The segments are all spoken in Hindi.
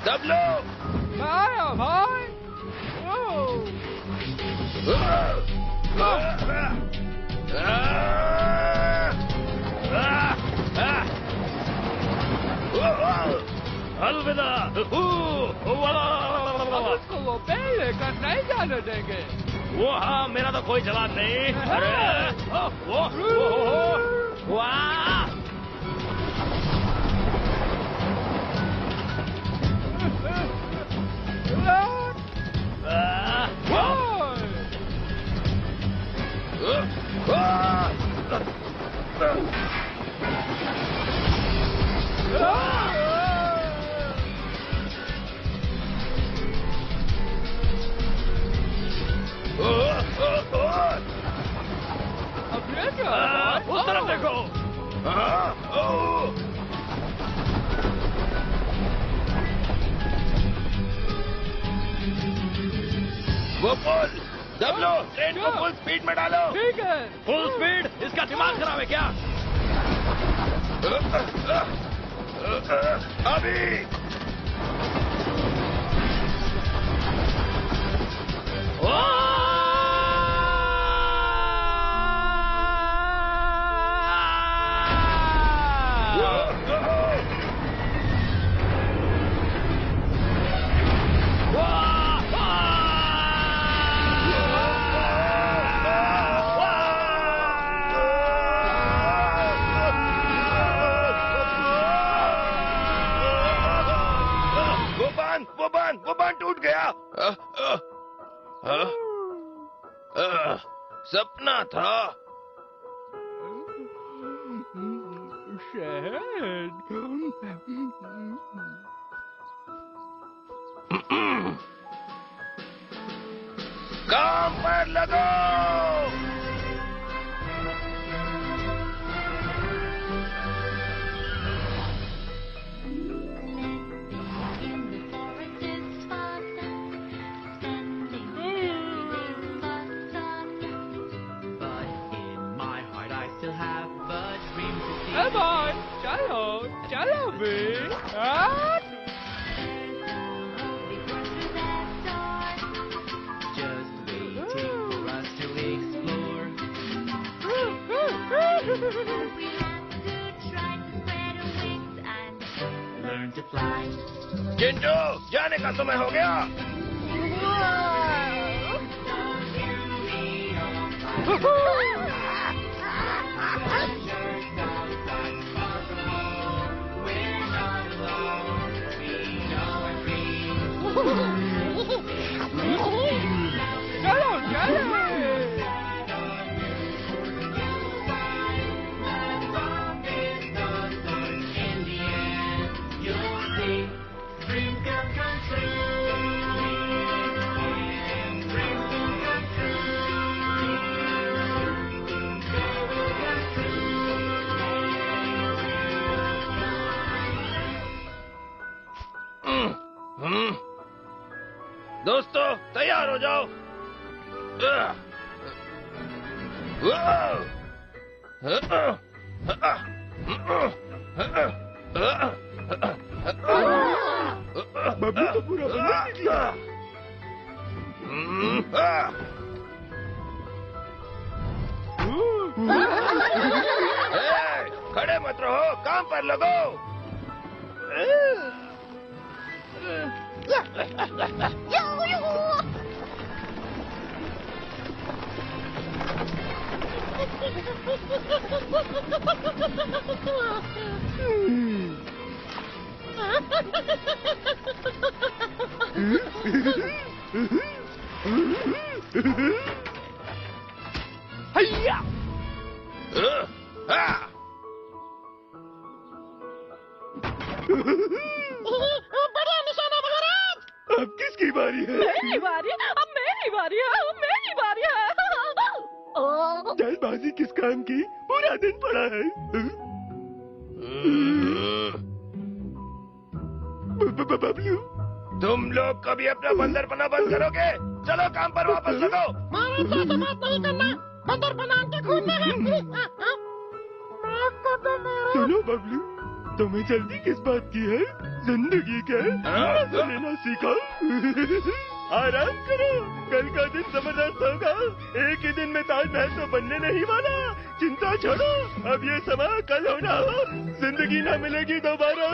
डब्लू आया भाई। अलविदा। उसको वो पहले कर नहीं जाने देंगे। वो हाँ, मेरा तो कोई जवाब नहीं। अरे वाह। उस तरफ देखो। वो पुल डब्लू, ट्रेन को फुल स्पीड में डालो। ठीक है। Full speed. इसका दिमाग खराब है क्या? अभी वो बांध टूट गया। सपना था। शहद। काम पर लगो। भाई चलो चलो भी। चिंटू, जाने का समय हो गया। चलो चलो। दोस्तों तैयार हो जाओ। बबलू तो पूरा बंदा निकला। खड़े मत रहो, काम पर लगो। हैया। बढ़िया निशाना महाराज। अब किसकी बारी है? मेरी बारी। अब मेरी बारी है। अब मेरी बारी है। जल्दबाजी किस काम की? पूरा दिन पड़ा है। बबलू, तुम लोग कभी अपना बंदरपना बंद करोगे? चलो काम पर वापस लगो। महाराज से ऐसे बात नहीं करना। बंदर बना के घूमना है। सुनो बबलू, तुम्हें जल्दी किस बात की है? जिंदगी के मजे लेना सीखो। आराम करो, कल का दिन जबरदस्त होगा। एक ही दिन में ताजमहल तो बनने नहीं वाला। चिंता छोड़ो, अब ये समय कल होना हो, जिंदगी ना मिलेगी दोबारा।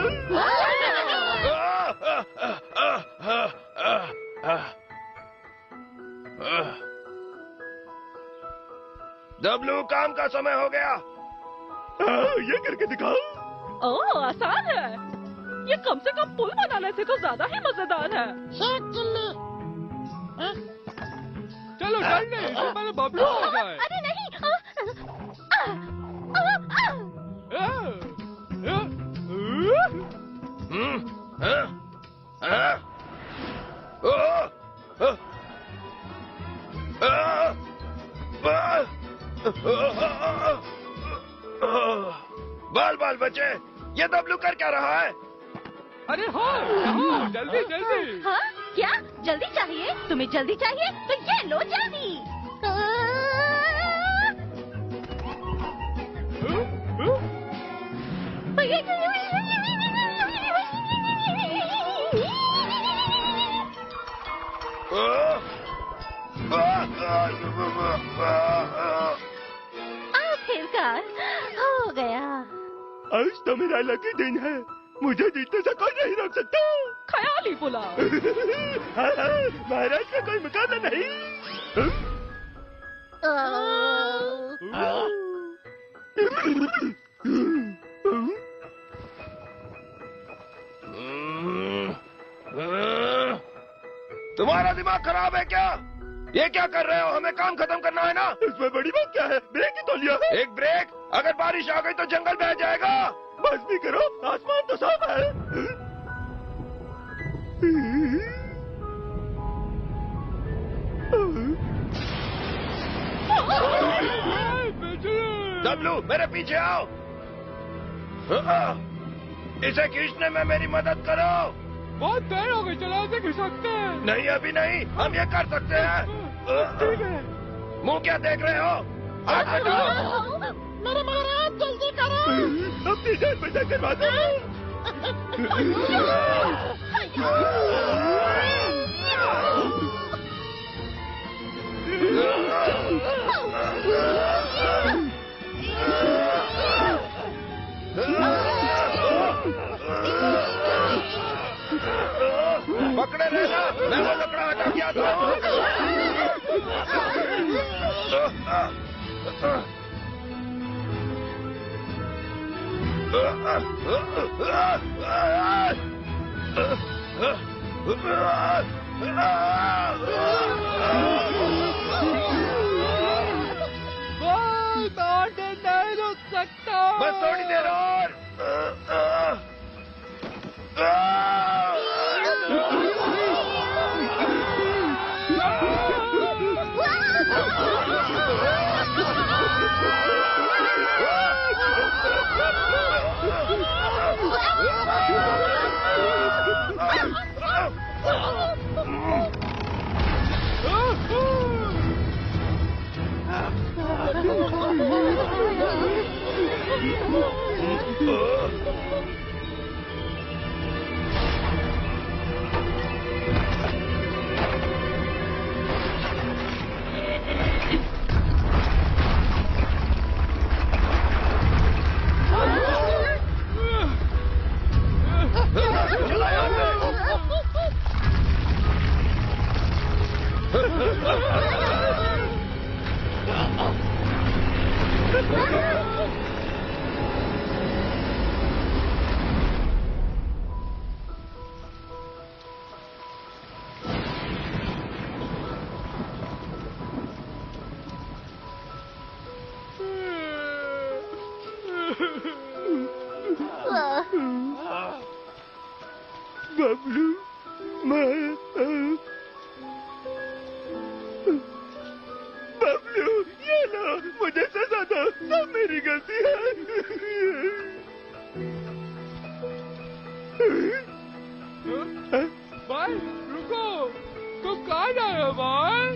डब्लू, काम का समय हो गया। ये करके दिखाओ। ओह, आसान है। ये कम से कम पुल बनाने से तो ज्यादा ही मजेदार है। चलो चलने, इससे पहले बबलू आ जाए। अरे नहीं। बाल बाल बचे, ये डब्लू कर क्या रहा है? अरे हाँ, जल्दी जल्दी। हाँ, क्या जल्दी चाहिए? तुम्हें जल्दी चाहिए तो ये लो जल्दी। आखिरकार हो गया। आज तो मेरा लकी दिन है, मुझे जीतने से कोई नहीं रोक सकता। ख्याली पुलाव। महाराज का कोई मुकाबला नहीं। तुम्हारा दिमाग खराब है क्या? ये क्या कर रहे हो? हमें काम खत्म करना है ना। इसमें बड़ी बात क्या है? ब्रेक ही तो लिया। एक ब्रेक? अगर बारिश आ गई तो जंगल बह जाएगा। बस भी करो, आसमान तो साफ है। डब्लू, मेरे पीछे आओ। इसे खींचने में मेरी मदद करो। बहुत देर हो गई, चला से खिसकते हैं। नहीं, अभी नहीं, हम ये कर सकते हैं। ठीक है। मुंह क्या देख रहे हो? हाथ हटाओ। मेरे महाराज जल्दी करो। अपनी जान बचा करवा दो। पकड़े रहना, मैं वो लकड़ा हटा के आता हूँ। नहीं रुक सकता। बस थोड़ी देर और। बबलू, बबलू, ये लो, मुझे सजा दो, सब मेरी गलती है। भाई रुको, तुम कहाँ जा रहे हो भाई?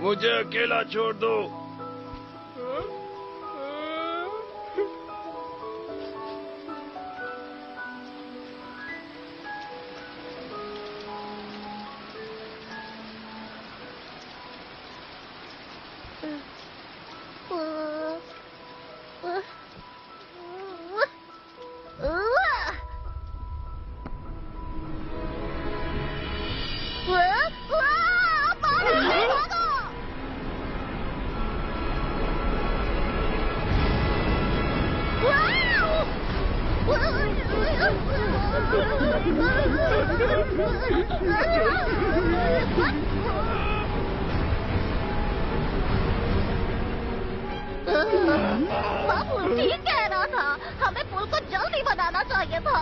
मुझे अकेला छोड़ दो। बाबू ठीक कह रहा था, हमें पुल को जल्दी बनाना चाहिए था।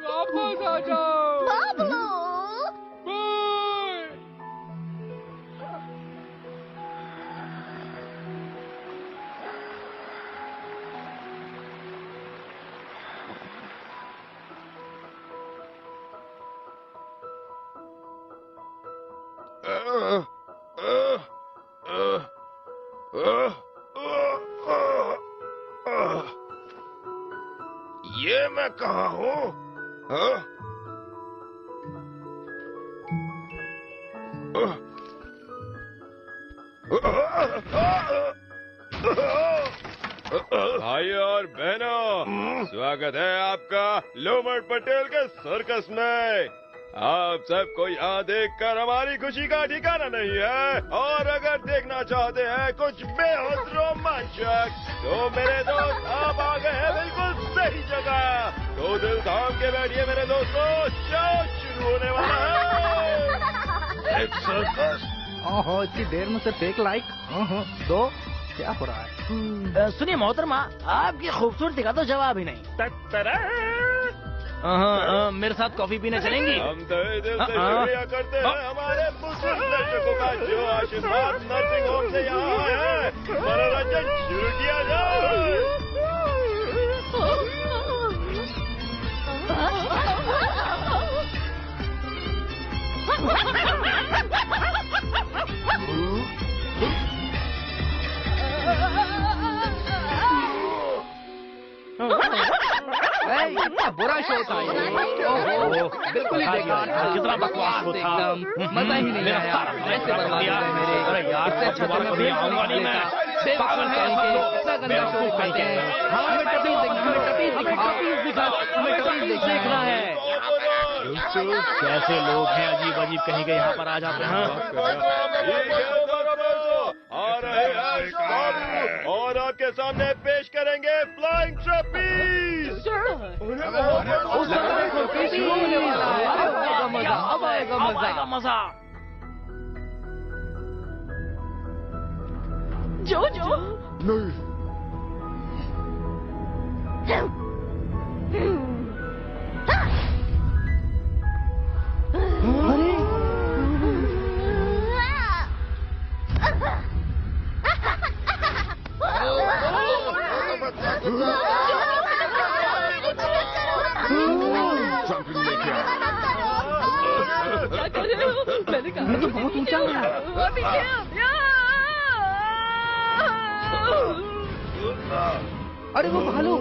वापस आ जाओ बाबू बाय। ये मैं कहाँ हूँ? हाँ? भाइयों और बहनों, स्वागत है आपका लोमड़ पटेल के सर्कस में। आप सबको यहाँ देखकर हमारी खुशी का ठिकाना नहीं है, और अगर देखना चाहते हैं कुछ बेहद रोमांचक, तो मेरे दोस्त आप आ गए हैं बिल्कुल सही जगह। तो दिल थाम के बैठिए मेरे दोस्तों, शो शुरू होने वाला है। एक सर्कस? ओहो, इतनी देर में सिर्फ एक लाइक। दो, क्या हो रहा है? सुनिए मोहतरमा, आपकी खूबसूरती का तो जवाब ही नहीं। मेरे साथ कॉफी पीने चलेंगी? हम तहे दिल से शुक्रिया करते हैं हमारे मुस्लिम दर्शकों का जो आशीर्वाद नर्सिंग होम से यहाँ आए हैं। मनोरंजन शुरू किया जाए। कितना बुरा शो था ये। ओहो, बिल्कुल ही बेकार था। कितना बकवास शो था। मजा ही नहीं आया। ऐसे बर्बाद हुए मेरे। अरे यार, इससे अच्छा तो मैं नहीं आऊंगा नहीं मैं। पागल है ये। इतना गंदा शो दिखाते हैं। हमें टपीस देखना, हमें टपीस दिखा, हमें टपीस देखना है। कैसे लोग हैं, अजीब अजीब कहीं के यहाँ पर आ जाते हैं। आ रहे हैं बाबू, और आपके सामने पेश करेंगे फ्लाइंग ट्रपीज। शुरू होने वाला है। अब आएगा मजा, अब आएगा अब आएगा मजा। जो जो क्या कर रहे हो? मैंने कहा तो बहुत ऊंचा है। अभी अरे वो भालू।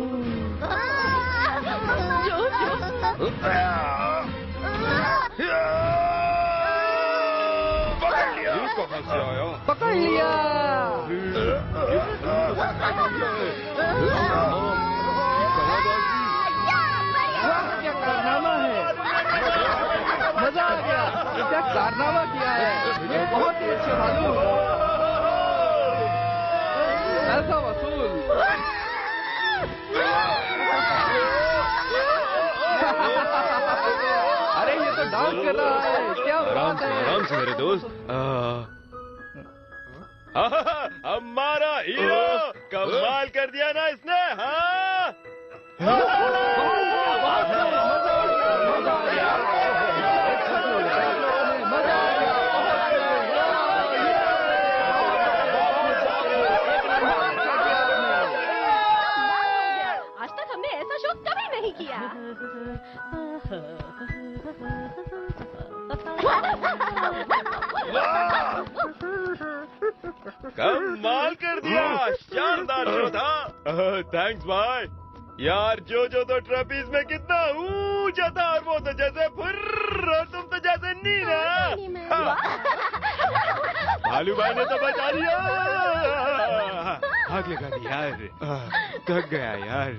जो पकड़ लिया। से आया? पकड़ लिया। क्या कारनामा है, मजा आ गया। क्या कारनामा किया है, ये बहुत ही अच्छे भालू। पैसा वसूल। अरे ये तो डांस कर रहा है, क्या बात है। आराम से मेरे दोस्त। हमारा हीरो कमाल कर दिया ना इसने। हाँ आज तक हमने ऐसा शो कभी नहीं किया। कमाल कर दिया, शानदार शो था। थैंक्स भाई। यार जो तो ट्रपीज में कितना ऊंचा था और वो तो जैसे फुर्र और तुम तो जैसे नीना। भालू भाई ने तो बचा लिया। आग लगा दी यार, थक गया यार।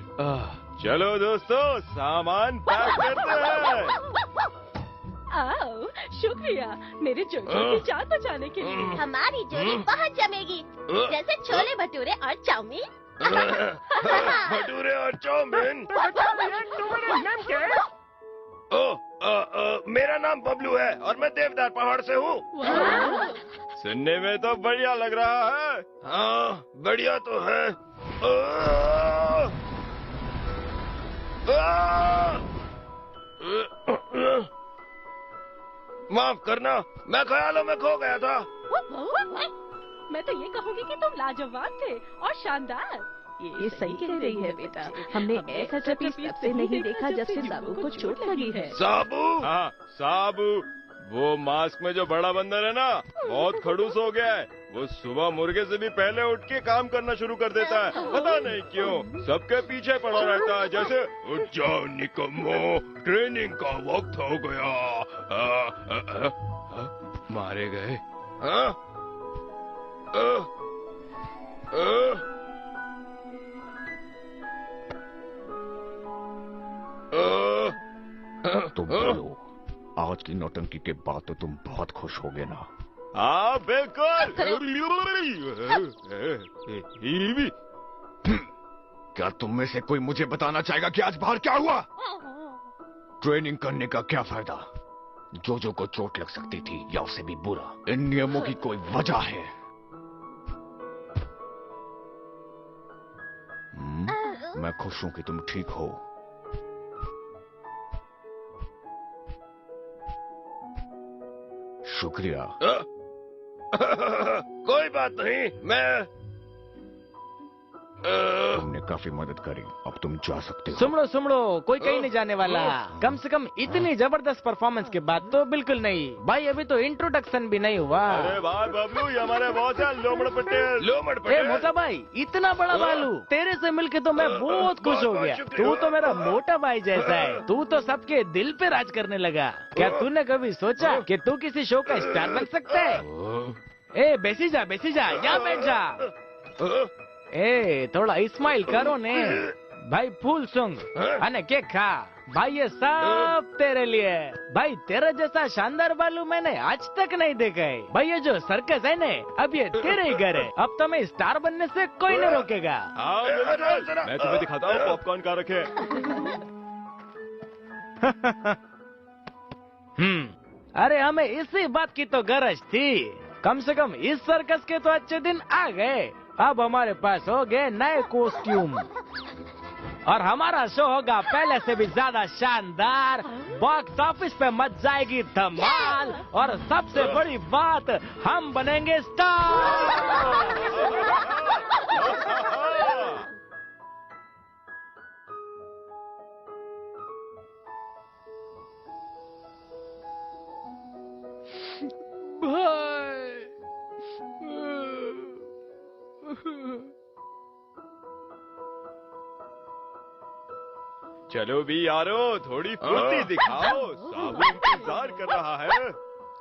चलो दोस्तों सामान पैक करते हैं। आओ, शुक्रिया मेरे जोजो की जान बचाने के लिए। हमारी जोड़ी बहुत जमेगी, जैसे छोले भटूरे और चाउमीन। भटूरे और चाउमीन। मेरा नाम बबलू है और मैं देवदार पहाड़ से हूँ। सुनने में तो बढ़िया लग रहा है। हाँ बढ़िया तो है। माफ करना, मैं ख्यालों में खो गया था। मैं तो ये कहूँगी कि तुम लाजवाब थे और शानदार। ये सही कह रही है बेटा, हमने ऐसा ट्रपीज तब से नहीं देखा जब से साबू को चोट लगी है। साबू? हाँ साबू, वो मास्क में जो बड़ा बंदर है ना, बहुत खड़ूस हो गया है। वो सुबह मुर्गे से भी पहले उठ के काम करना शुरू कर देता है, पता नहीं क्यों। सबके पीछे पड़ा रहता है, जैसे उठ जाओ निकम्मो, ट्रेनिंग का वक्त हो गया। मारे गए। तुम बोलो, आज की नौटंकी के बाद तो तुम बहुत खुश होगे ना? हाँ बिल्कुल। क्या तुम में से कोई मुझे बताना चाहेगा कि आज बाहर क्या हुआ? ट्रेनिंग करने का क्या फायदा? जोजो को चोट लग सकती थी या उससे भी बुरा। इन नियमों की कोई वजह है? मैं खुश हूं कि तुम ठीक हो। शुक्रिया। कोई बात नहीं, मैं तुमने काफी मदद करी, अब तुम जा सकते हो। सुमड़ो कोई कहीं नहीं जाने वाला। कम से कम इतनी जबरदस्त परफॉर्मेंस के बाद तो बिल्कुल नहीं। भाई अभी तो इंट्रोडक्शन भी नहीं हुआ। अरे भाई बबलू, ये हमारे बॉस है लोमड़ पटेल। ए मोटा भाई, इतना बड़ा भालू, तेरे से मिलके तो मैं बहुत खुश हो गया। तू तो मेरा मोटा भाई जैसा है। तू तो सबके दिल पे राज करने लगा। क्या तूने कभी सोचा कि तू किसी शो का स्टार बन सकता है? ए बेसी जा, यहाँ बैठ जा। ए थोड़ा स्माइल करो ने भाई। फूल सुंग अने केक खा भाई, ये सब तेरे लिए। भाई तेरे जैसा शानदार भालू मैंने आज तक नहीं देखा है। भाई ये जो सर्कस है ने, अब ये तेरे ही घर है। अब तो मैं स्टार बनने से कोई नहीं रोकेगा। हाँ मैं तुम्हें दिखाता हूँ पॉपकॉर्न कहाँ रखे। अरे हमें इसी बात की तो गरज थी। कम से कम इस सर्कस के तो अच्छे दिन आ गए। अब हमारे पास हो गए नए कॉस्ट्यूम और हमारा शो होगा पहले से भी ज्यादा शानदार। बॉक्स ऑफिस पे मच जाएगी धमाल और सबसे बड़ी बात, हम बनेंगे स्टार। चलो भी यारो, थोड़ी फुर्ती दिखाओ, साबू इंतजार कर रहा है।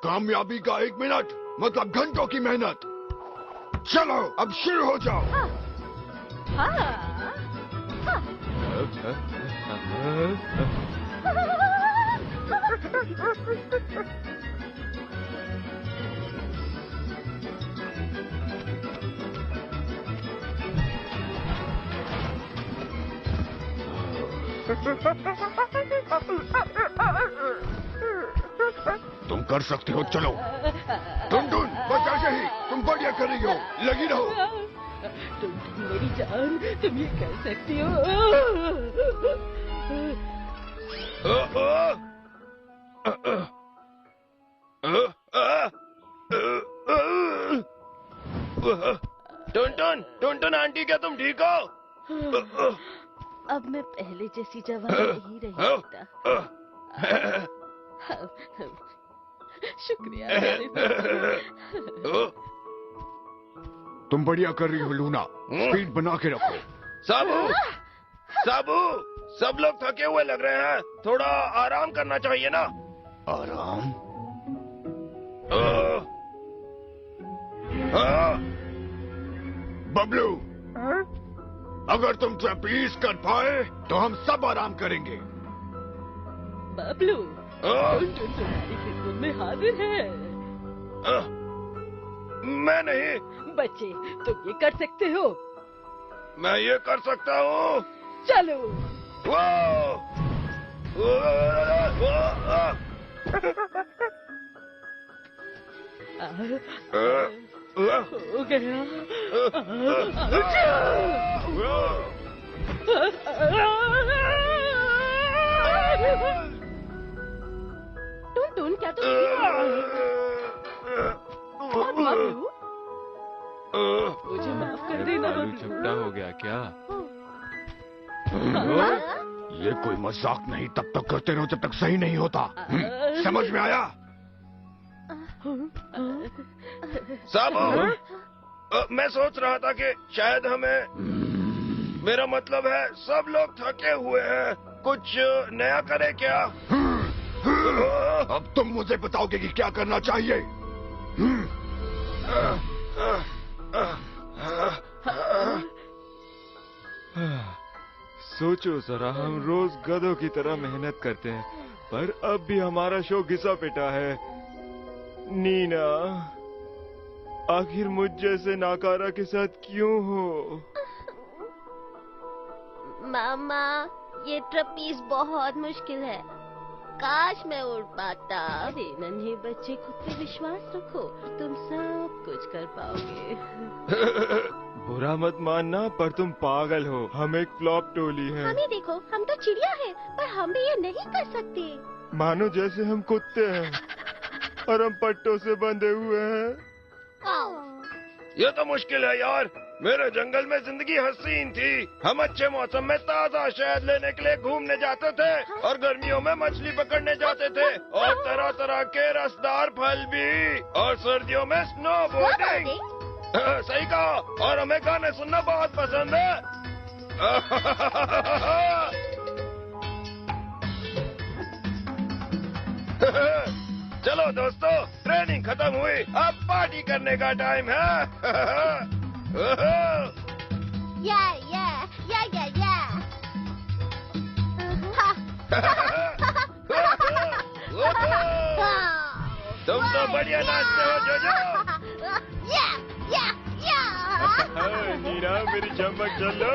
कामयाबी का 1 मिनट, मतलब घंटों की मेहनत। चलो अब शुरू हो जाओ। तुम कर सकते हो, चलो। टुनटुन बस ऐसे ही, तुम बढ़िया कर रही हो, लगी रहो। तुम मेरी जान, तुम ये कर सकती हो। टुनटुन, टुनटुन आंटी, क्या तुम ठीक हो? अब मैं पहले जैसी जवान नहीं रही बेटा। शुक्रिया। तुम बढ़िया कर रही हो लूना, स्पीड बना के रखो। साबू, साबू, सब लोग थके हुए लग रहे हैं, थोड़ा आराम करना चाहिए ना। आराम? बबलू, अगर तुम ट्रेपीज कर पाए तो हम सब आराम करेंगे। बबलू, टुनटुन तुम्हारी खिदमत में हाजिर है। मैं नहीं। बच्चे, तुम ये कर सकते हो। मैं ये कर सकता हूँ। चलो। हो गया। टुनटुन, क्या तुम बबलू, मुझे माफ कर देना बबलू। झपटा हो गया क्या? ये कोई मजाक नहीं, तब तक करते रहो जब तक सही नहीं होता। समझ में आया? साबू, मैं सोच रहा था कि शायद हमें, मेरा मतलब है सब लोग थके हुए हैं, कुछ नया करे क्या? अब तुम मुझे बताओगे कि क्या करना चाहिए? सोचो जरा, हम रोज गधों की तरह मेहनत करते हैं, पर अब भी हमारा शो घिसा पिटा है। नीना, आखिर मुझ जैसे नाकारा के साथ क्यों हो? मामा, ये ट्रपीज बहुत मुश्किल है, काश मैं उड़ पाता। अरे नन्हे बच्चे, खुद पे विश्वास रखो, तुम सब कुछ कर पाओगे। बुरा मत मानना, पर तुम पागल हो, हम एक फ्लॉप टोली हैं। हमें देखो, हम तो चिड़िया हैं, पर हम भी ये नहीं कर सकते। मानो जैसे हम कुत्ते हैं और हम पट्टों से बंधे हुए हैं। ये तो मुश्किल है यार। मेरे जंगल में जिंदगी हसीन थी। हम अच्छे मौसम में ताजा शहद लेने के लिए घूमने जाते थे और गर्मियों में मछली पकड़ने जाते थे और तरह तरह के रसदार फल भी, और सर्दियों में स्नो बोर्डिंग। सही कहा। और हमें गाने सुनना बहुत पसंद है। चलो दोस्तों, ट्रेनिंग खत्म हुई, अब पार्टी करने का टाइम है। या तुम तो बढ़िया नाचते हो जोजो। नीना, मेरी चमक चलो।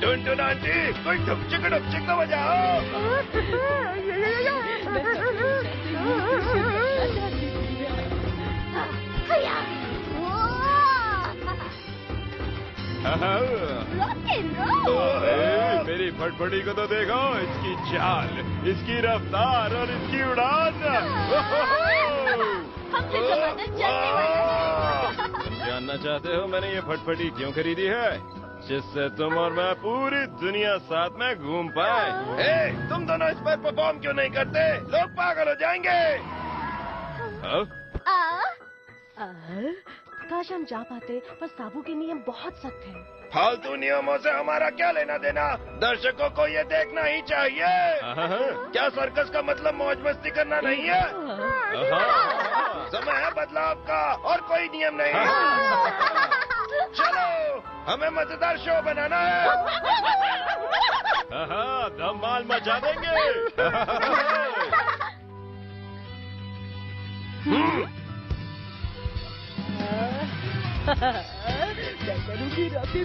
टुनटुन आंटी, कोई डुपचिक तो बजाओ। मेरी फटफटी को तो देखो, इसकी चाल, इसकी रफ्तार और इसकी उड़ान। तुम जानना चाहते हो मैंने ये फटफटी क्यों खरीदी है? जिससे तुम और मैं पूरी दुनिया साथ में घूम पाए। तुम दोनों इस पर परफॉर्म क्यों नहीं करते? लोग पागल हो जाएंगे। काश हम जा पाते, पर साबू के नियम बहुत सख्त हैं। फालतू नियमों से हमारा क्या लेना देना? दर्शकों को ये देखना ही चाहिए। क्या सर्कस का मतलब मौज मस्ती करना नहीं है? समय है बदलाव का और कोई नियम नहीं। चलो हमें मजेदार शो बनाना है। धमाल मचा देंगे। मैं करूँगी रॉकी।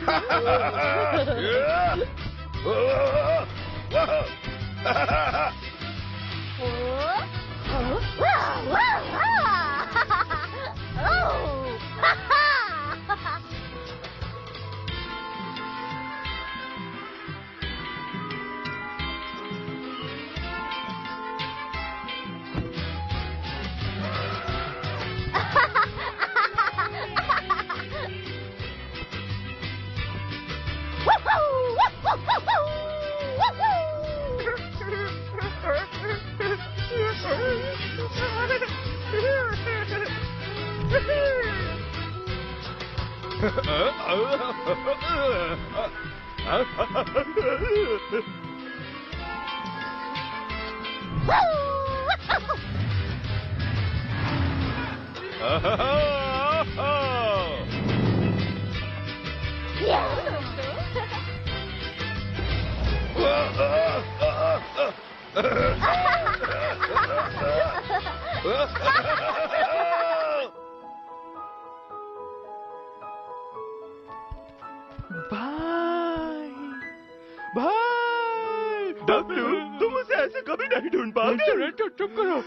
भाई डब्ल्यू, तुम उसे ऐसे कभी नहीं ढूंढ पाओगे। चुप करो।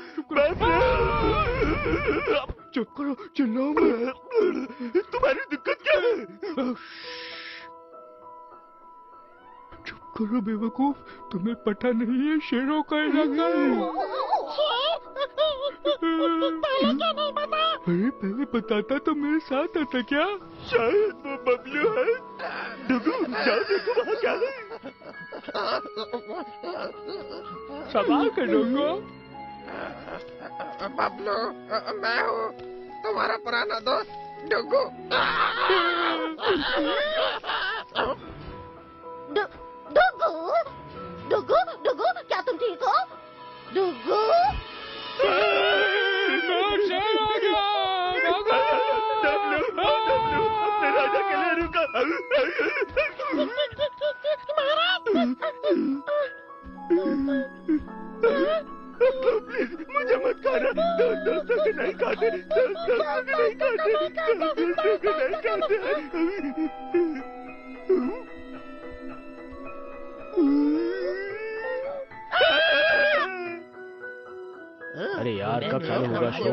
चुप करो, चिल्लाओ मत। तुम्हारी दिक्कत क्या है? चुप करो बेवकूफ, तुम्हें पता नहीं है शेरों का इलाका है। अरे पहले बताता तो मेरे साथ आता क्या? शायद वो बबलू है। डुगू, जाओ देखो वहाँ क्या है। सवाल करूँगा। बबलू, मैं हूँ तुम्हारा पुराना दोस्त डुगू। डुगू, डुगू, क्या तुम ठीक हो? डुगू, शेर आ गया। डब्ल्यू, अपने राजा के लिए रुका। प्लीज मुझे मत खाना। दोस्तों के नहीं खाते। दोस्तों के नहीं खाते। अरे यार कब चालू होगा शो?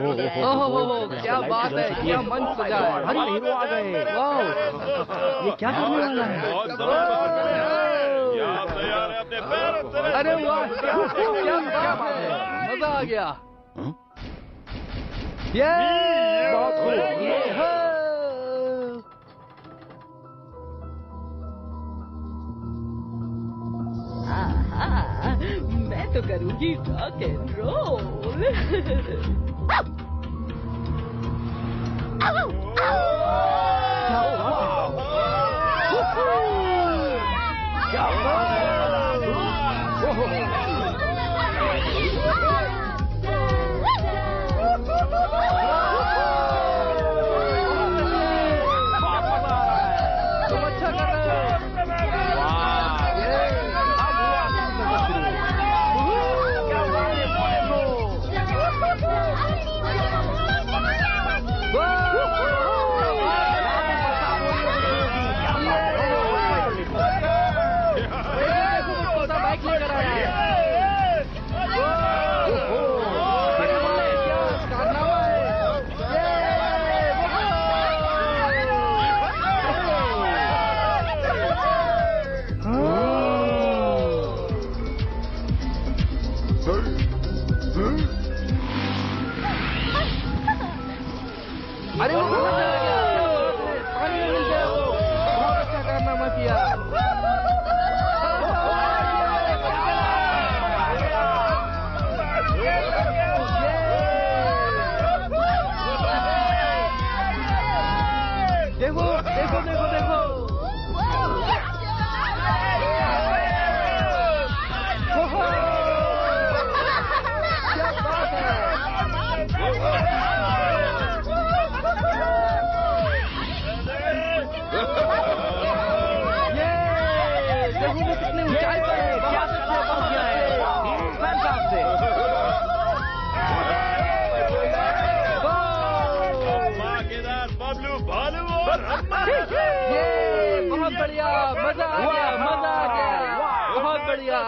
ओहो, क्या बात है, क्या मंच सजा है। अरे हीरो आ गए। वाह, ये क्या करने वाला है? अरे वाह, क्या बात है, मजा आ गया। ये बहुत खूब। मैं तो करूँगी रॉक एंड रोल। ये बहुत बढ़िया, मजा आ गया, मजा आ गया, बहुत बढ़िया।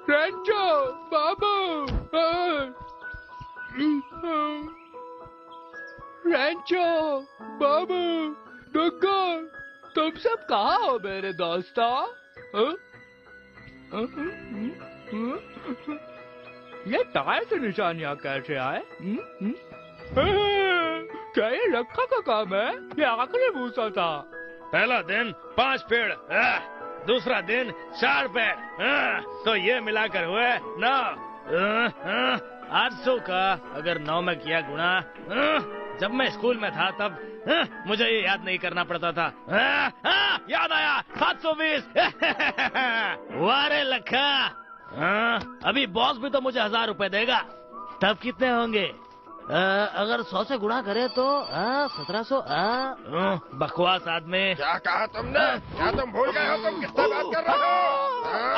रेंचो बाबू, रेंचो बाबू, डुग्गू, तुम सब कहाँ हो मेरे दोस्तों? ये टायर से निशानियाँ कैसे आए? क्या ये रखा का काम है? ये आखिरी भूसा था। पहला दिन 5 पेड़, दूसरा दिन 4 पेड़, तो ये मिलाकर हुए 9। 800 का अगर 9 में किया गुणा, जब मैं स्कूल में था तब मुझे ये याद नहीं करना पड़ता था। याद आया, 720। वारे लखा, अभी बॉस भी तो मुझे 1000 रुपए देगा। तब कितने होंगे? अगर 100 से गुणा करे तो 1700। बकवास आदमी। क्या कहा तुमने? क्या तुम भूल गए हो? तुम किससे बात कर रहे हो?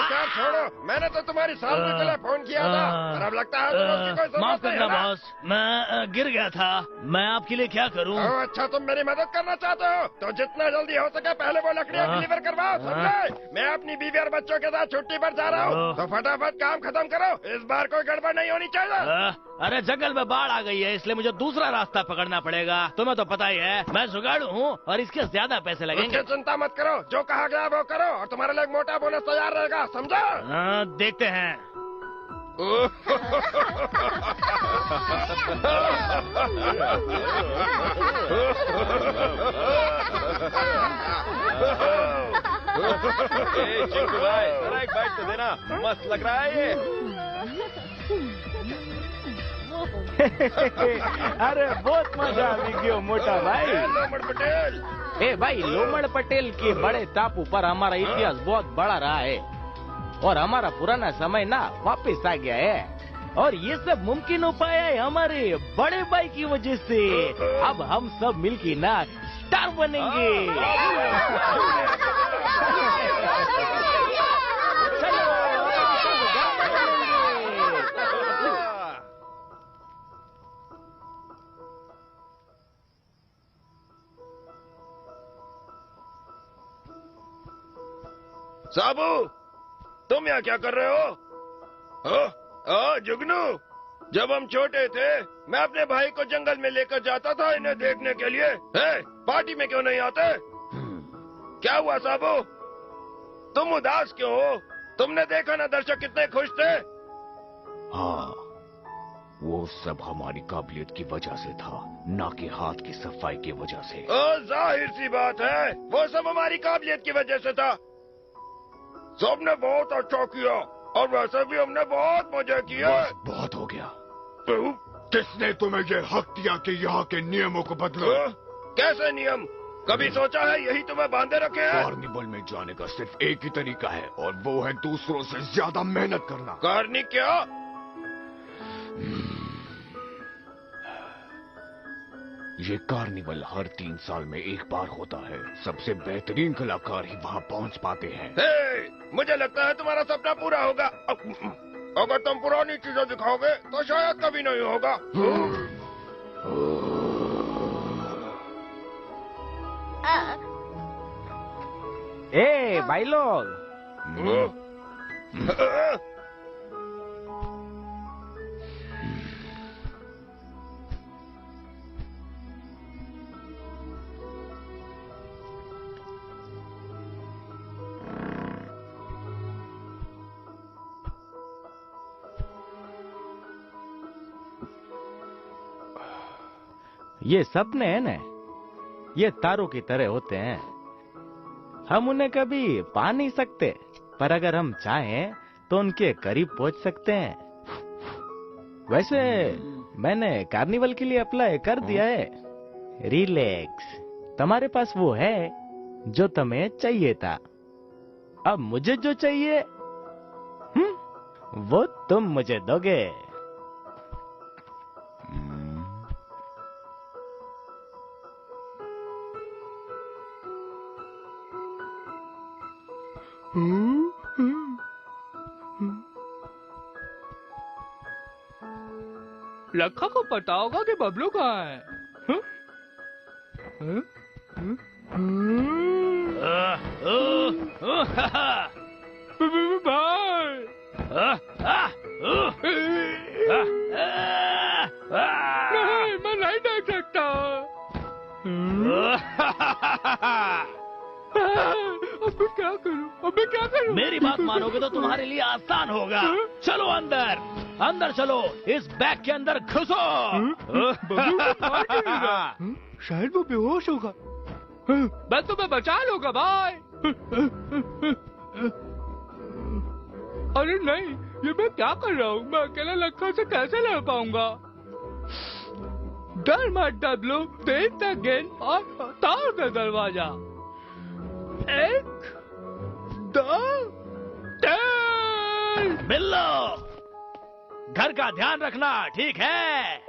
क्या छोड़ो, मैंने तो तुम्हारी सैलरी के लिए फोन किया था, और अब लगता है तुम्हें उसकी कोई माफ जरूरत नहीं करना है ना? बॉस, मैं गिर गया था। मैं आपके लिए क्या करूं? अच्छा, तुम मेरी मदद करना चाहते हो तो जितना जल्दी हो सके पहले वो लकड़ियाँ डिलीवर करवाओ, समझे? मैं अपनी बीवी और बच्चों के साथ छुट्टी पर जा रहा हूँ, तो फटाफट काम खत्म करो। इस बार कोई गड़बड़ नहीं होनी चाहिए। अरे जंगल में बाढ़ आ गई है, इसलिए मुझे दूसरा रास्ता पकड़ना पड़ेगा। तुम्हें तो पता ही है मैं जुगाड़ू हूँ और इसके ज्यादा पैसे लगेंगे। उसकी चिंता मत करो, जो कहा गया वो करो, और तुम्हारे लिए एक मोटा बोनस तैयार रहेगा, समझा? देखते हैं। चिंकू भाई, जरा एक बाइट तो देना, मस्त लग रहा है ये। अरे बहुत मजा आ गया मोटा भाई। लोमड़ पटेल, ए भाई, लोमड़ पटेल के बड़े टापू पर हमारा इतिहास बहुत बड़ा रहा है और हमारा पुराना समय ना वापस आ गया है, और ये सब मुमकिन हो पाया है हमारे बड़े भाई की वजह से। अब हम सब मिलके ना स्टार बनेंगे। साबू, तुम यहाँ क्या कर रहे हो? जुगनू, जब हम छोटे थे मैं अपने भाई को जंगल में लेकर जाता था इन्हें देखने के लिए। पार्टी में क्यों नहीं आते? क्या हुआ साबू, तुम उदास क्यों हो? तुमने देखा ना दर्शक कितने खुश थे। हाँ, वो सब हमारी काबिलियत की वजह से था, ना कि हाथ की सफाई की वजह से। जाहिर सी बात है, वो सब हमारी काबिलियत की वजह से था। सबने बहुत अच्छा किया और वैसे भी हमने बहुत मजा किया। बस बहुत हो गया। किसने तुम्हें ये हक दिया कि यहाँ के नियमों को बदलो? कैसे नियम? कभी सोचा है यही तुम्हें बांधे रखे हैं? कार्निवल में जाने का सिर्फ एक ही तरीका है, और वो है दूसरों से ज्यादा मेहनत करना। कार्नि क्या? ये कार्निवल हर 3 साल में एक बार होता है। सबसे बेहतरीन कलाकार ही वहाँ पहुँच पाते हैं। मुझे लगता है तुम्हारा सपना पूरा होगा। अगर तुम पुरानी चीजें दिखाओगे तो शायद कभी नहीं होगा। ए भाई लोग, ये सपने हैं ना, ये तारों की तरह होते हैं। हम उन्हें कभी पा नहीं सकते, पर अगर हम चाहें तो उनके करीब पहुंच सकते हैं। वैसे मैंने कार्निवल के लिए अप्लाई कर दिया है। रिलैक्स, तुम्हारे पास वो है जो तुम्हें चाहिए था। अब मुझे जो चाहिए वो तुम मुझे दोगे। लखा को पता होगा कि बबलू कहाँ है? हाँ? हाँ? भाई नहीं, मैं नहीं देख सकता। अबे क्या करूं? अबे क्या करूं? मेरी बात मानोगे तो तुम्हारे लिए आसान होगा। चलो अंदर, अंदर चलो, इस बैग के अंदर घुसो। बबलू को मार देगा। शायद वो बेहोश होगा। मैं तुम्हें बचा लूंगा भाई। अरे नहीं, ये मैं क्या कर रहा हूँ? मैं अकेला लखा से कैसे लड़ पाऊंगा? डर मत डब्लू, देख तक गेंद और तोड़ दे दरवाजा। 1, 2, 3। बिल्लो, घर का ध्यान रखना, ठीक है?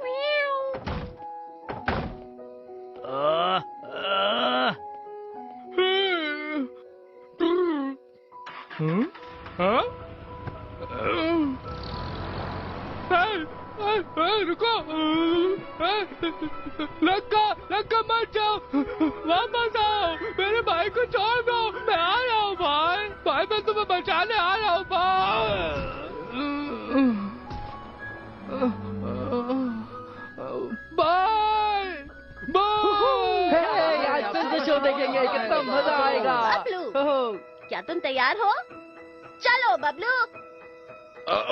रुको, लक्का मत जाओ, वापस आओ, मेरे भाई को छोड़ दो, मैं आ रहा हूँ भाई, भाई मैं तुम्हें बचाने आ रहा हूँ भाई, बाय। आज फिर से शो देखेंगे, कितना मजा आएगा। बबलू, क्या तुम तैयार हो? चलो बबलू।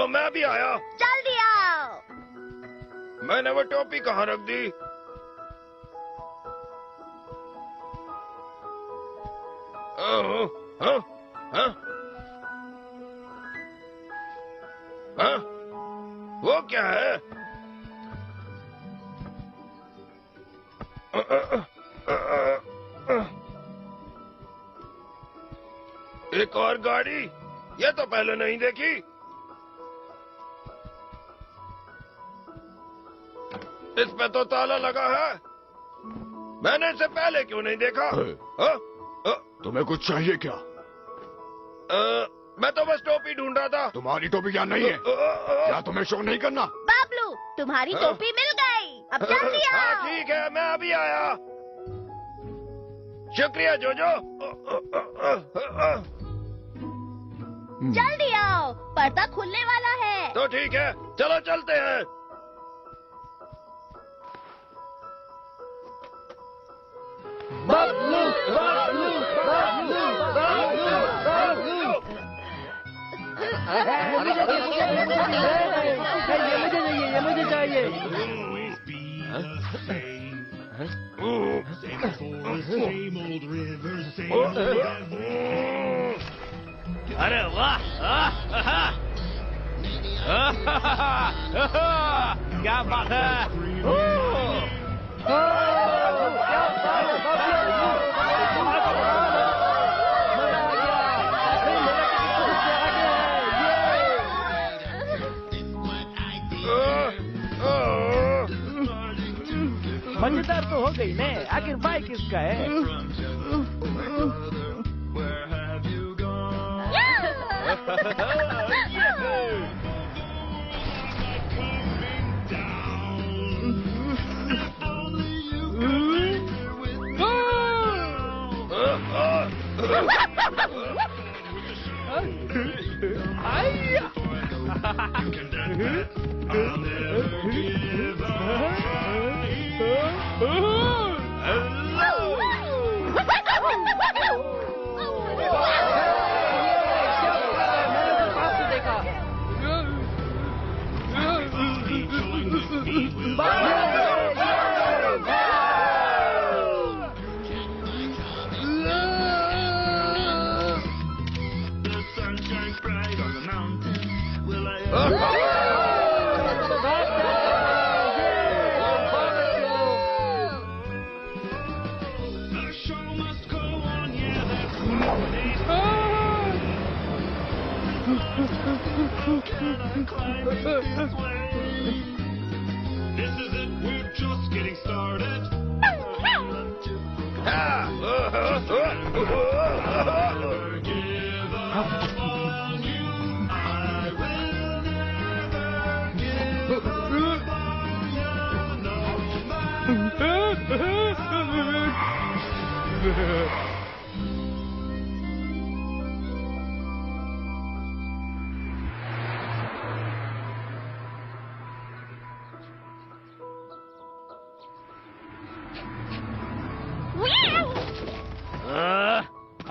मैं भी आया। जल्दी आओ। मैंने वो टोपी कहाँ रख दी? हाँ? वो क्या है? एक और गाड़ी? ये तो पहले नहीं देखी। इस पे तो ताला लगा है। मैंने इसे पहले क्यों नहीं देखा? तुम्हें कुछ चाहिए क्या? मैं तो बस टोपी ढूंढ रहा था। तुम्हारी टोपी क्या नहीं है? क्या तुम्हें शो नहीं करना? बबलू, तुम्हारी टोपी मिल गई, अब जल्दी आओ। ठीक है, मैं अभी आया। शुक्रिया जोजो। जल्दी आओ, पर्दा खुलने वाला है। तो ठीक है, चलो चलते हैं। बबलू, बबलू, बबलू, बबलू, बबलू। ये मुझे चाहिए। अरे वाह, क्या बात है। मजेदार तो हो गई ने, आखिर भाई किसका है?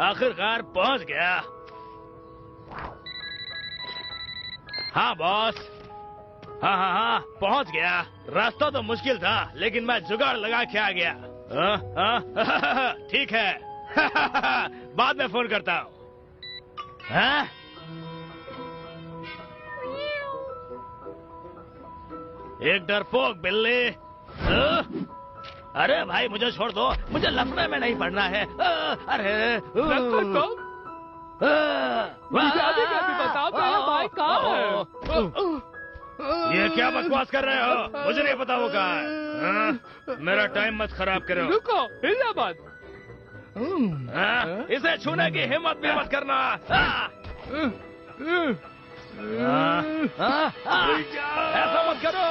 आखिरकार पहुंच गया। हाँ बॉस, हाँ हाँ हाँ पहुंच गया। रास्ता तो मुश्किल था लेकिन मैं जुगाड़ लगा के आ गया। ठीक है। बाद में फोन करता हूँ। हाँ? एक डरपोक बिल्ली। अरे भाई मुझे छोड़ दो, मुझे लफड़े में नहीं पड़ना है। अरे मुझे अभी बता मेरा भाई कहाँ है? ये क्या बकवास कर रहे हो? मुझे नहीं पता वो कहाँ है। मेरा टाइम मत खराब करो। रुको, इलाहाबाद। इसे छूने की हिम्मत भी मत करना। ऐसा मत करो।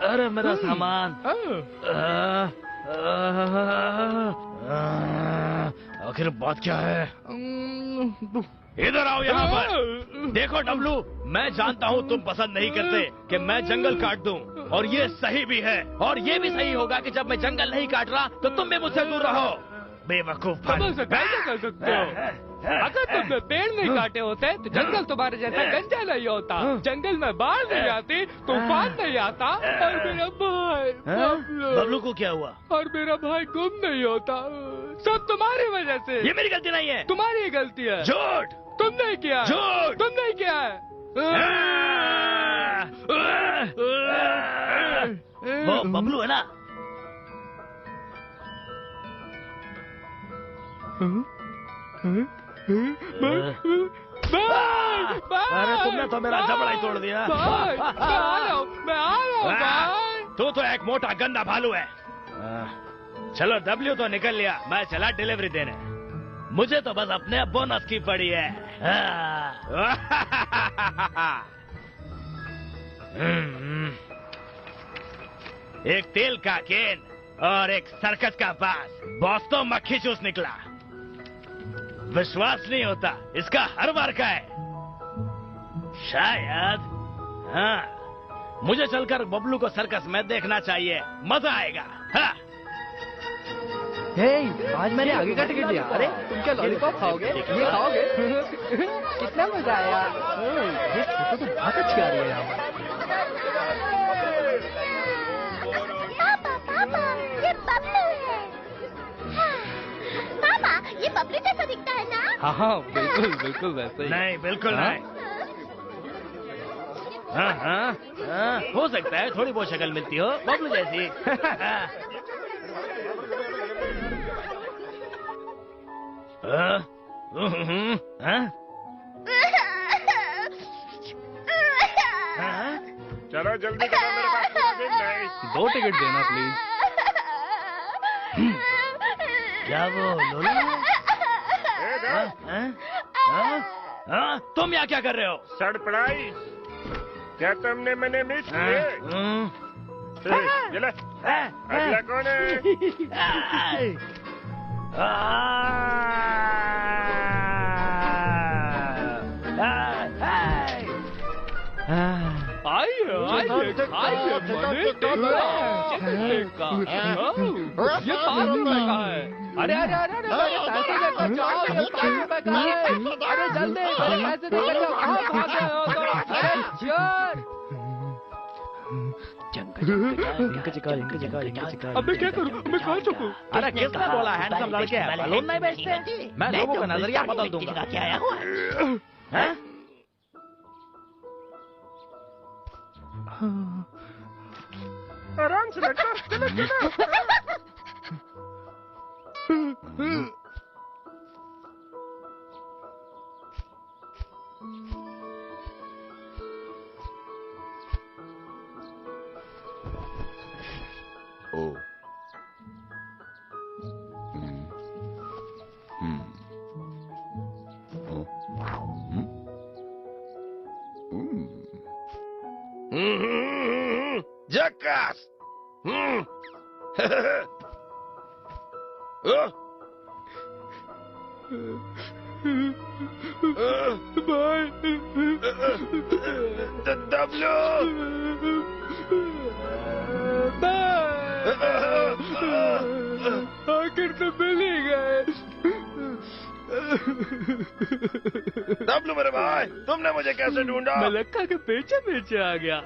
अरे मेरा सामान। आखिर बात क्या है? इधर आओ यहाँ पर। देखो डब्लू, मैं जानता हूँ तुम पसंद नहीं करते कि मैं जंगल काट दूं, और ये सही भी है। और ये भी सही होगा कि जब मैं जंगल नहीं काट रहा तो तुम भी मुझसे दूर रहो। बेवकूफ। कैसे कर सकते हो? अगर तुमने पेड़ नहीं काटे होते तो जंगल तुम्हारे जैसा गंजा नहीं होता, जंगल में बाढ़ नहीं आती, तूफान नहीं आता, और मेरा भाई बबलू को क्या हुआ? और मेरा भाई गुम नहीं होता। सब तुम्हारी वजह से। ये मेरी गलती नहीं है। तुम्हारी ही गलती है। झूठ। तुमने किया। झूठ। तुमने किया है। वो बबलू है ना? अरे तुमने तो मेरा जबड़ा ही तोड़ दिया। मैं आ रहा हूँ। तू तो एक मोटा गंदा भालू है। चलो डब्ल्यू तो निकल लिया, मैं चला डिलीवरी देने। मुझे तो बस अपने बोनस की पड़ी है। एक तेल का केन और एक सर्कस का पास। बॉस तो मक्खी चूस निकला। विश्वास नहीं होता, इसका हर बार का है शायद। हाँ, मुझे चलकर बबलू को सर्कस में देखना चाहिए, मजा आएगा। हाँ। आज मैंने आगे का टिकट लिया। अरे तुम क्या लॉलीपॉप खाओगे? ये खाओगे? कितना मजा आया। ये फोटो तो बहुत अच्छी आ रही है यार। पापा, ये बबलू है। पापा, ये बबलू जैसा दिखता है ना? हाँ हाँ, बिल्कुल बिल्कुल वैसे ही। नहीं, बिल्कुल नहीं। हाँ हाँ हाँ, हो सकता है थोड़ी बहुत शक्ल मिलती हो बबलू जैसी। चलो जल्दी करो, मेरे पास पूरा दिन नहीं। 2 टिकट देना प्लीज। क्या वो लोला? तुम यहाँ क्या कर रहे हो? सरप्राइज। क्या तुमने मैंने मिस किए? चलो, अगला कौन है? आइए आइए आइए, ये 5 रुपए का है। अरे अरे अरे अरे पैसे लेकर जाओ, ये 5 रुपए का है। अरे जल्दी पैसे देकर जाओ। कहाँ भागे हो? अरे चोर। अब मैं क्या करूँ? मैं कहाँ छुपूं? अरे किसने बोला हैंडसम लड़के हैं बलून नहीं बेचते? मैं लोगों का नजरिया बदल दूंगा। क्या आया हुआ है? आराम से बैठो, चलो चलो। ओ ओ डब्लू आखिर तो मिल ही गए। डब्लू मेरे भाई, तुमने मुझे कैसे ढूंढा? मैं लक्का के पीछे आ गया।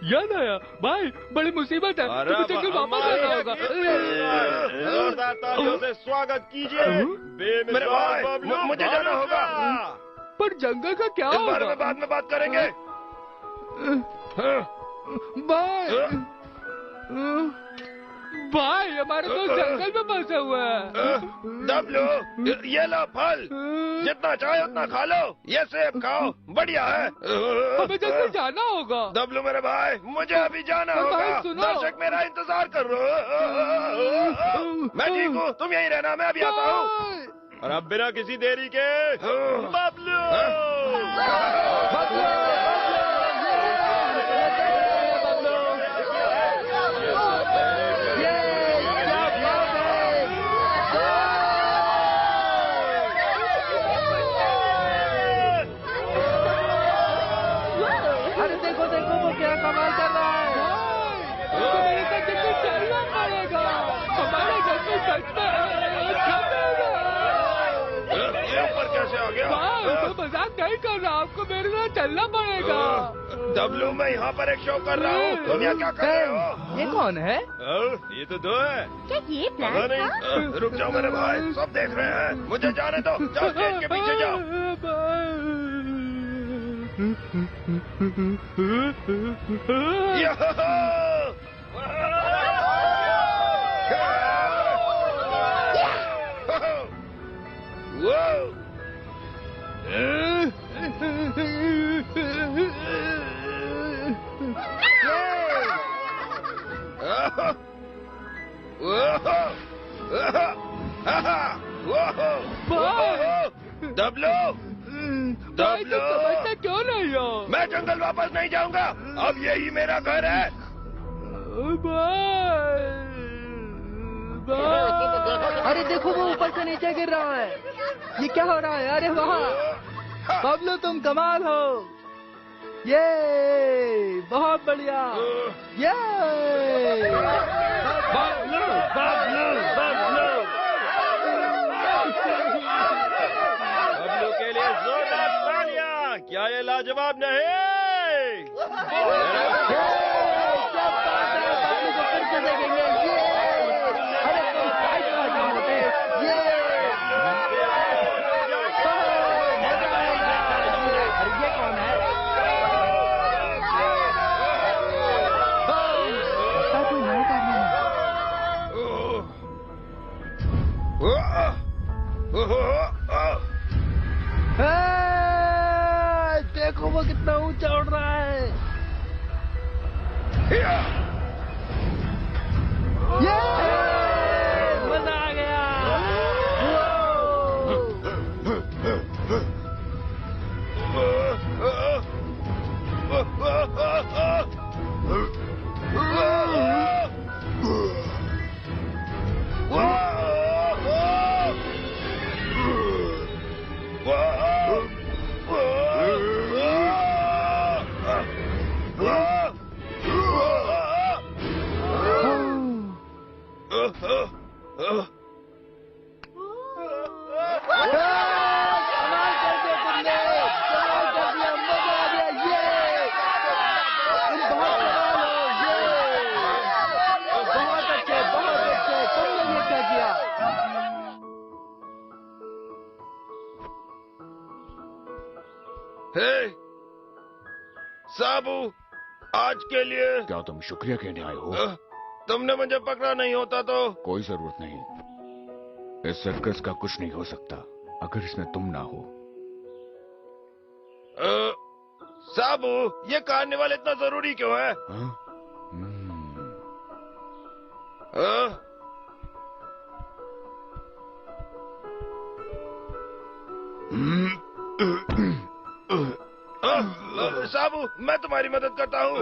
याद आया भाई, बड़ी मुसीबत है, तुम्हें जंगल वापस आना होगा। जोरदार तालियों से स्वागत कीजिए मेरे भाई, मुझे जाना होगा। पर जंगल का क्या इस बारे होगा? में बाद में बात करेंगे। भाई हमारे दोस्त जंगल में फंसे हुए हैं। डब्लू, ये लो फल, जितना चाहे उतना खा लो। ये सेब खाओ, बढ़िया है। हमें जंगल जाना होगा। डब्लू मेरे भाई, मुझे अभी जाना भाई, होगा। सुनो। दर्शक मेरा इंतजार कर रहे हो। मैं ठीक हूँ, तुम यहीं रहना, मैं अभी आता हूँ। और अब बिना किसी देरी के बबलू अरे देखो देखो वो क्या कमाल कर रहा है। तो मेरे साथ जंगल चलना पड़ेगा। हमारा जंगल सच में छपेगा। ये ऊपर कैसे आ गया? मैं मजाक नहीं कर रहा, आपको मेरे साथ चलना पड़ेगा। डब्लू, मैं यहाँ पर एक शो कर रहा हूँ, तुम यहाँ क्या कर रहे हो? ये कौन है? ये तो दो है। क्या ये पता प्लान था? नहीं। रुक जाओ मेरे भाई, सब देख रहे हैं, मुझे जाने दो। जाओ स्टेज के पीछे जाओ। डब्लू, डब्लू, समझता क्यों नहीं हो? मैं जंगल वापस नहीं जाऊंगा, अब यही मेरा घर है। अरे देखो वो ऊपर से नीचे गिर रहा है। ये क्या हो रहा है? अरे वहाँ बबलू, तुम कमाल हो। ये बहुत बढ़िया। ये बबलू, बबलू, बबलू। बबलू के लिए जोरदार तालियां। क्या ये लाजवाब नहीं? देखो वो कितना ऊंचा उड़ रहा है। ये मजा आ गया। साबू, आज के लिए क्या तुम शुक्रिया कहने आए हो? तुमने मुझे पकड़ा नहीं होता तो। कोई जरूरत नहीं। इस सर्कस का कुछ नहीं हो सकता अगर इसमें तुम ना हो। साबू, ये कार्निवल इतना जरूरी क्यों है? साबू, मैं तुम्हारी मदद करता हूँ।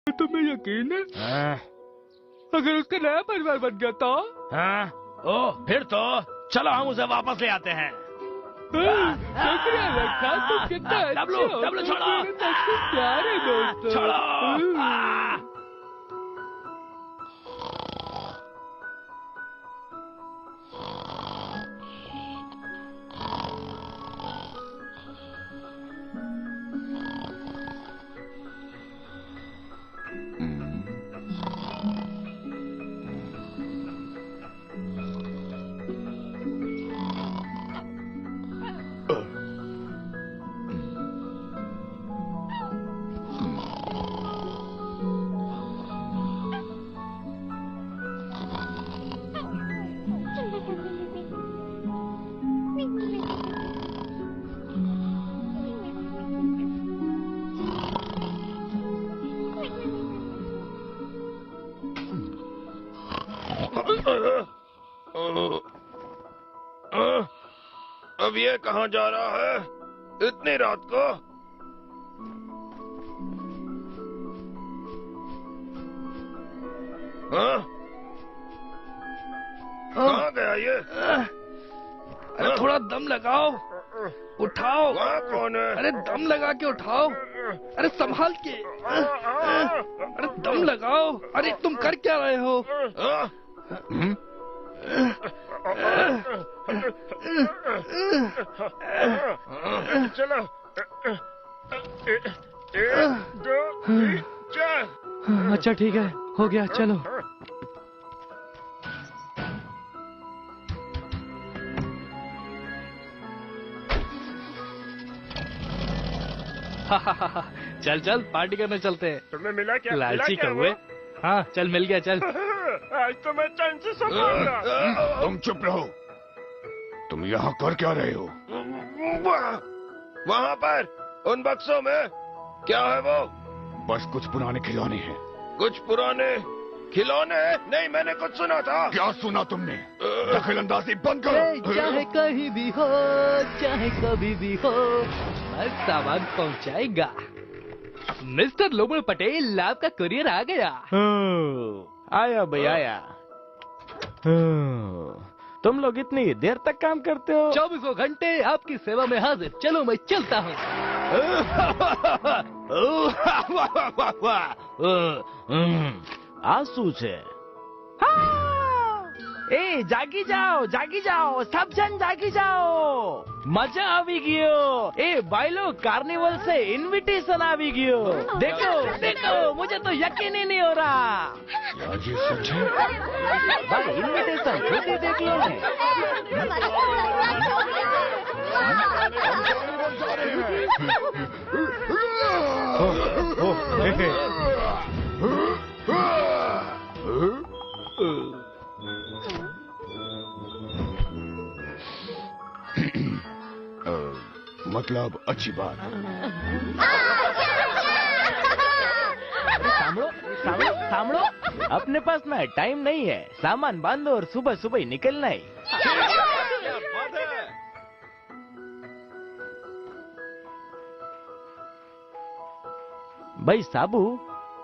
तुम्हें यकीन है? अगर उसका नया परिवार बन गया तो? ओह, फिर तो चलो हम उसे वापस ले आते हैं। शुक्रिया रखा, तुम कितना अच्छे हो। डब्लू छोड़ो। मेरे सबसे प्यारे दोस्त। छोड़ो। अब ये कहाँ जा रहा है इतनी रात को? हाँ? कहाँ गया ये? अरे थोड़ा दम लगाओ, उठाओ। वहाँ कौन है? अरे दम लगा के उठाओ। अरे संभाल के। अरे दम लगाओ। अरे तुम कर क्या रहे हो? हाँ? चलो, 1, 2, 3, 4। अच्छा ठीक है, हो गया, चलो। चल चल, पार्टी करने चलते हैं। तुम्हें मिला क्या? लालची कौवे। हाँ चल, मिल गया, चल। आज तो मैं चैन से सो पाऊंगा। तुम चुप रहो। तुम यहाँ कर क्या रहे हो? वहाँ पर उन बक्सों में क्या है वो? बस कुछ पुराने खिलौने हैं। कुछ पुराने खिलौने? नहीं, मैंने कुछ सुना था। क्या सुना तुमने? दखल अंदाजी बंद करो। चाहे कहीं भी हो, चाहे कभी भी हो, हर सामान पहुँचाएगा। मिस्टर लोमड़ पटेल, आपका कुरियर आ गया। आया भाई आया। तुम लोग इतनी देर तक काम करते हो? 24 घंटे आपकी सेवा में हाजिर। चलो मैं चलता हूँ। आंसू છે। ए जागी जाओ, सब जन जागी जाओ। मजा આવી ગયો। ए भाईलो, कार्निवल से इनविटेशन આવી ગયો। देखो, मुझे तो यकीन ही नहीं हो रहा। क्या ये सच है? भाई इनविटेशन खुद ही देख लो। मतलब अच्छी बात। सामड़ो, अपने पास ना टाइम नहीं है। सामान बांधो और सुबह सुबह ही निकलना है। भाई साबू,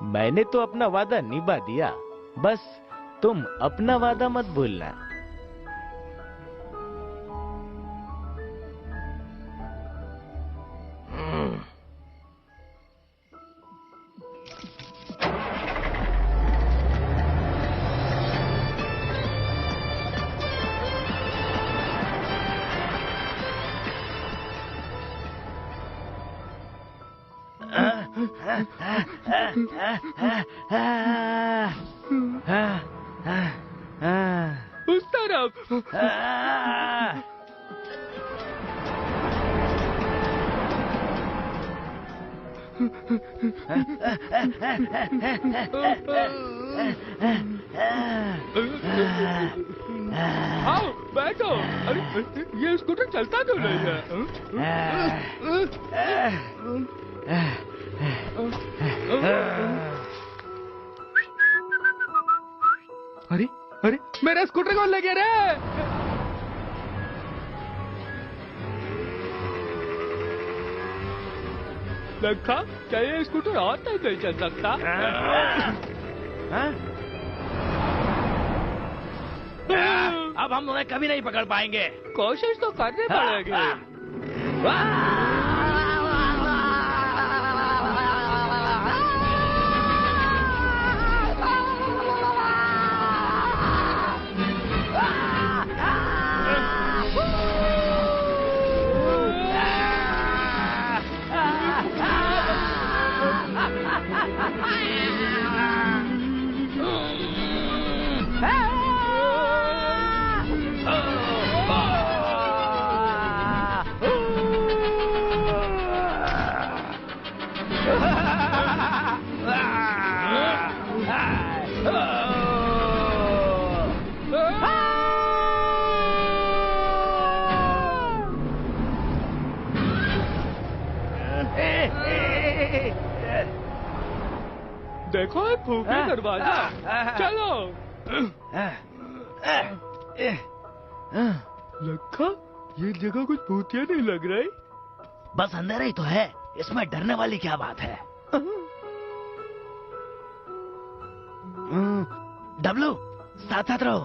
मैंने तो अपना वादा निभा दिया, बस तुम अपना वादा मत भूलना। उस तरफ। आओ बैठो। अरे ये स्कूटर चलता क्यों नहीं है? अरे अरे मेरा स्कूटर कौन ले गया रे? लखा, क्या ये स्कूटर और तक नहीं चल सकता? अब हम उन्हें कभी नहीं पकड़ पाएंगे। कोशिश तो करनी पड़ेगी। देखो फूफी दरवाजा। चलो। लखा, ये जगह कुछ भूतिया नहीं लग रही। बस अंधेरा ही तो है, इसमें डरने वाली क्या बात है? डब्लू, साथ साथ रहो।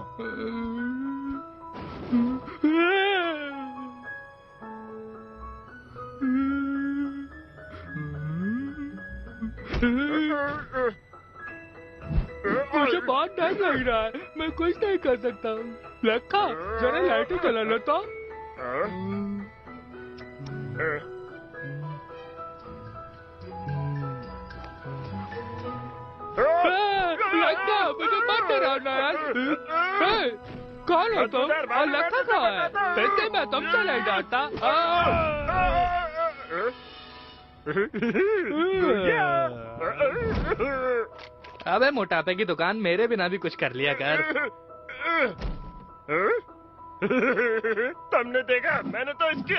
मुझे बहुत डर लग रहा है, मैं कुछ नहीं कर सकता। लखा, जरा लाइटें जला लो तो। लखा, मुझे मत डराना यार। कौन हो तुम? और लखा कहाँ है? वैसे मैं तुमसे नहीं डरता। अबे मोटापे की दुकान, मेरे बिना भी कुछ कर लिया कर। तुमने देखा? मैंने तो इसकी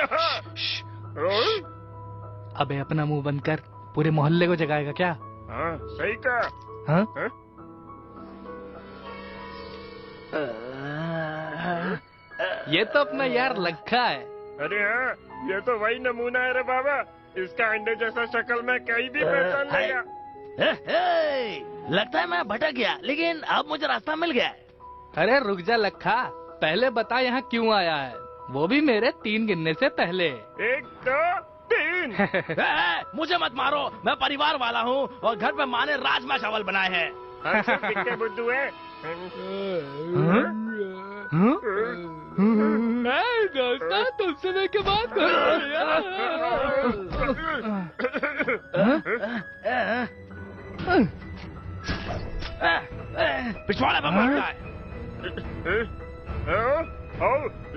अबे अपना मुंह बंद कर, पूरे मोहल्ले को जगाएगा क्या? हाँ, सही कहा। हाँ? ये तो अपना यार लखा है। अरे हाँ, ये तो वही नमूना है रे बाबा। इसका अंडे जैसा शक्ल में कहीं भी पहचान लेगा। लगता है मैं भटक गया, लेकिन अब मुझे रास्ता मिल गया है। अरे रुक जा लखा, पहले बता यहाँ क्यों आया है, वो भी मेरे 3 गिनने से पहले। 1 2 3। मुझे मत मारो, मैं परिवार वाला हूँ और घर पे माँ ने राजमा चावल बनाए हैं। दिखते बुद्धू है। दोस्तों, तुमसे मैं क्या बात कर पिछवाड़े में मरता है।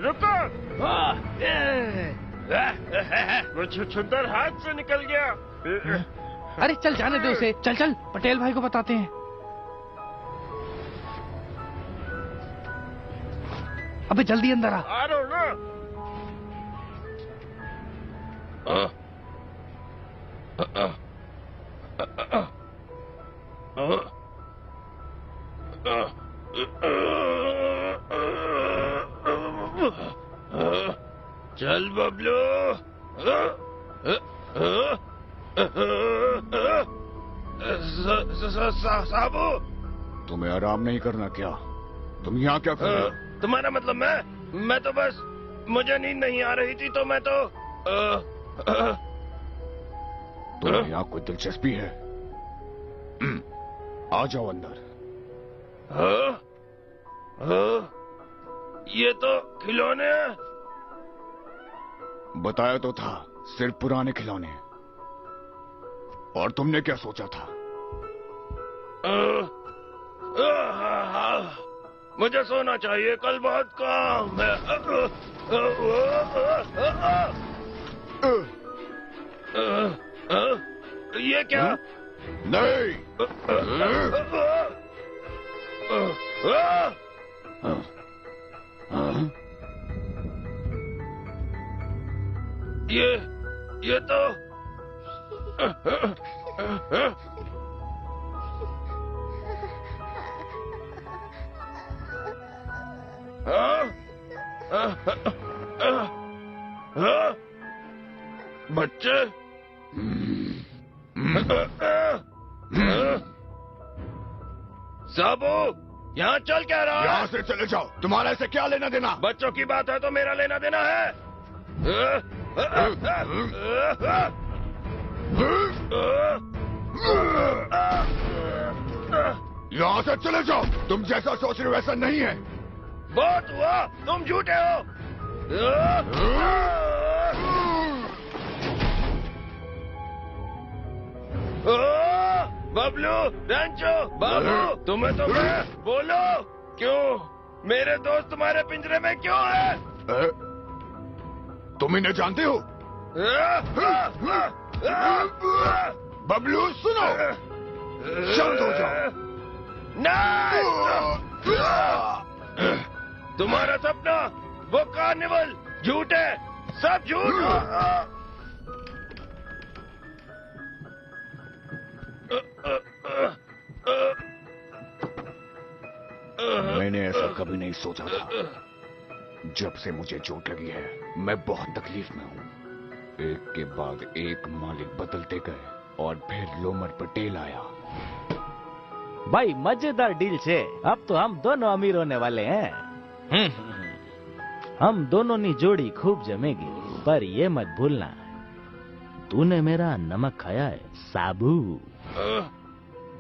रुको, वो छुछुंदर हाथ से निकल गया। अरे चल जाने दो उसे, चल चल पटेल भाई को बताते हैं। अबे जल्दी अंदर आ। I don't know. चल बबलू। साबू, तुम्हें आराम नहीं करना क्या? तुम यहाँ क्या कर रहे हो? तुम्हारा मतलब मैं तो बस, मुझे नींद नहीं आ रही थी तो मैं तो तुम्हें यहाँ कोई दिलचस्पी है? आ जाओ अंदर। ये तो खिलौने हैं। बताया तो था, सिर्फ पुराने खिलौने। और तुमने क्या सोचा था? मुझे सोना चाहिए, कल बहुत काम है। ये क्या? नहीं। ये तो बच्चे। साबू, यहाँ चल क्या रहा है? यहाँ से चले जाओ, तुम्हारा ऐसे क्या लेना देना? बच्चों की बात है तो मेरा लेना देना है। यहाँ से चले जाओ, तुम जैसा सोच रहे हो वैसा नहीं है। बहुत हुआ, तुम झूठे हो। बबलू, रैंचो, बाबू, तुम्हें तो मैं बोलो, क्यों मेरे दोस्त तुम्हारे पिंजरे में क्यों है? तुम इन्हें जानते हो? बबलू सुनो, शांत हो जाओ। नहीं, तुम्हारा सपना वो कार्निवल झूठ है, सब झूठ। मैंने ऐसा कभी नहीं सोचा था। जब से मुझे चोट लगी है मैं बहुत तकलीफ में हूँ। एक के बाद एक मालिक बदलते गए और फिर लोमड़ पटेल आया। भाई मजेदार डील छे। अब तो हम दोनों अमीर होने वाले हैं। हम दोनों की जोड़ी खूब जमेगी। पर ये मत भूलना, तूने मेरा नमक खाया है साबू।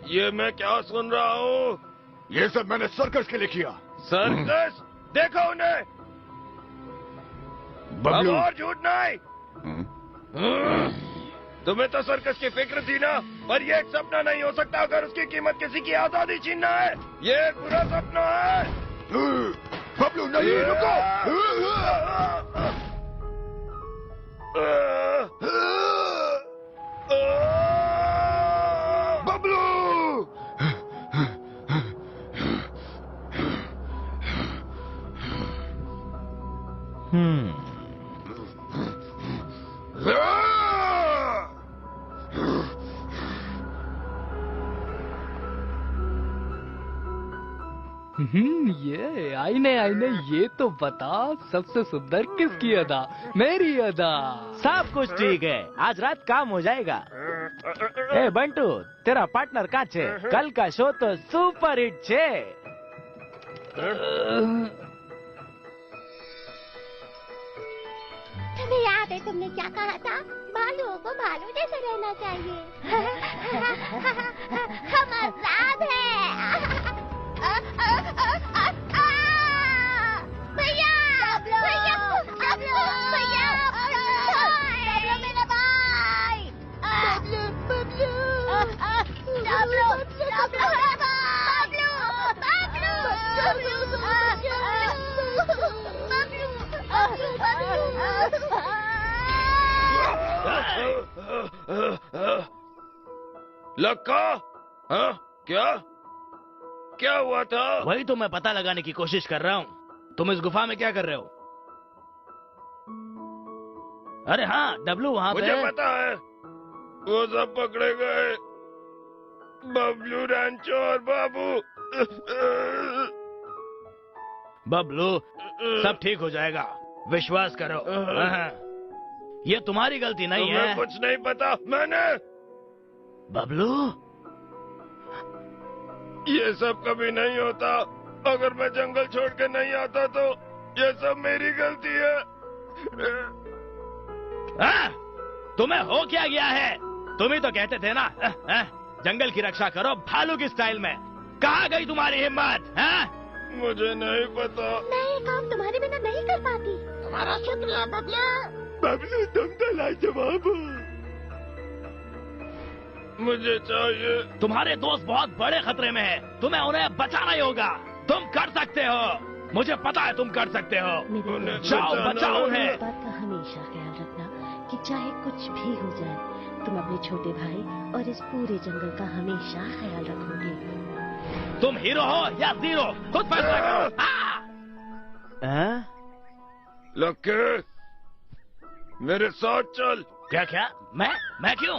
ये मैं क्या सुन रहा हूँ? ये सब मैंने सर्कस के लिए किया। सर्कस? देखो उन्हें। अब और झूठ नहीं। तुम्हें तो सर्कस की फिक्र थी ना, पर ये एक सपना नहीं हो सकता अगर उसकी कीमत किसी की आजादी छीनना है। ये एक बुरा सपना है। बबलू नहीं, रुको। बबलू, ये आईने आईने, ये तो बता सबसे सुंदर किसकी अदा? मेरी अदा। सब कुछ ठीक है, आज रात काम हो जाएगा। ए बंटू, तेरा पार्टनर कहाँ छे? कल का शो तो सुपर हिट छे। तुम्हें याद है तुमने क्या कहा था? भालुओं को भालू जैसे रहना चाहिए। हम आजाद हैं। भैया, भैया, भैया, बबलू मेरा भाई। बबलू, बबलू, बबलू मेरा भाई। लक्का, हाँ क्या क्या हुआ था? वही तो मैं पता लगाने की कोशिश कर रहा हूँ। तुम इस गुफा में क्या कर रहे हो? अरे हाँ, डब्लू वहाँ पे। मुझे पता है, वो सब पकड़े गए। बबलू, रैंचो और बाबू। बबलू, सब ठीक हो जाएगा, विश्वास करो। हाँ। ये तुम्हारी गलती नहीं है। तुम्हें कुछ नहीं पता। मैंने बबलू, ये सब कभी नहीं होता। अगर मैं जंगल छोड़ के नहीं आता तो ये सब मेरी गलती है। तुम्हें हो क्या गया है? तुम ही तो कहते थे ना जंगल की रक्षा करो भालू की स्टाइल में। कहाँ गई तुम्हारी हिम्मत? मुझे नहीं पता। मैं ये काम तुम्हारे बिना नहीं कर पाती। तुम्हारा शुक्रिया बबलू। बबलू तुम तो लाजवाब हो। मुझे चाहिए। तुम्हारे दोस्त बहुत बड़े खतरे में है, तुम्हें उन्हें बचाना ही होगा। तुम कर सकते हो, मुझे पता है तुम कर सकते हो। जाओ बचाओ उन्हें। इस बात का हमेशा ख्याल रखना कि चाहे कुछ भी हो जाए, तुम अपने छोटे भाई और इस पूरे जंगल का हमेशा ख्याल रखोगे। तुम हीरो हो या जीरो, खुद फैसला करो। लक्के, मेरे साथ चल। क्या क्या? मैं क्यों?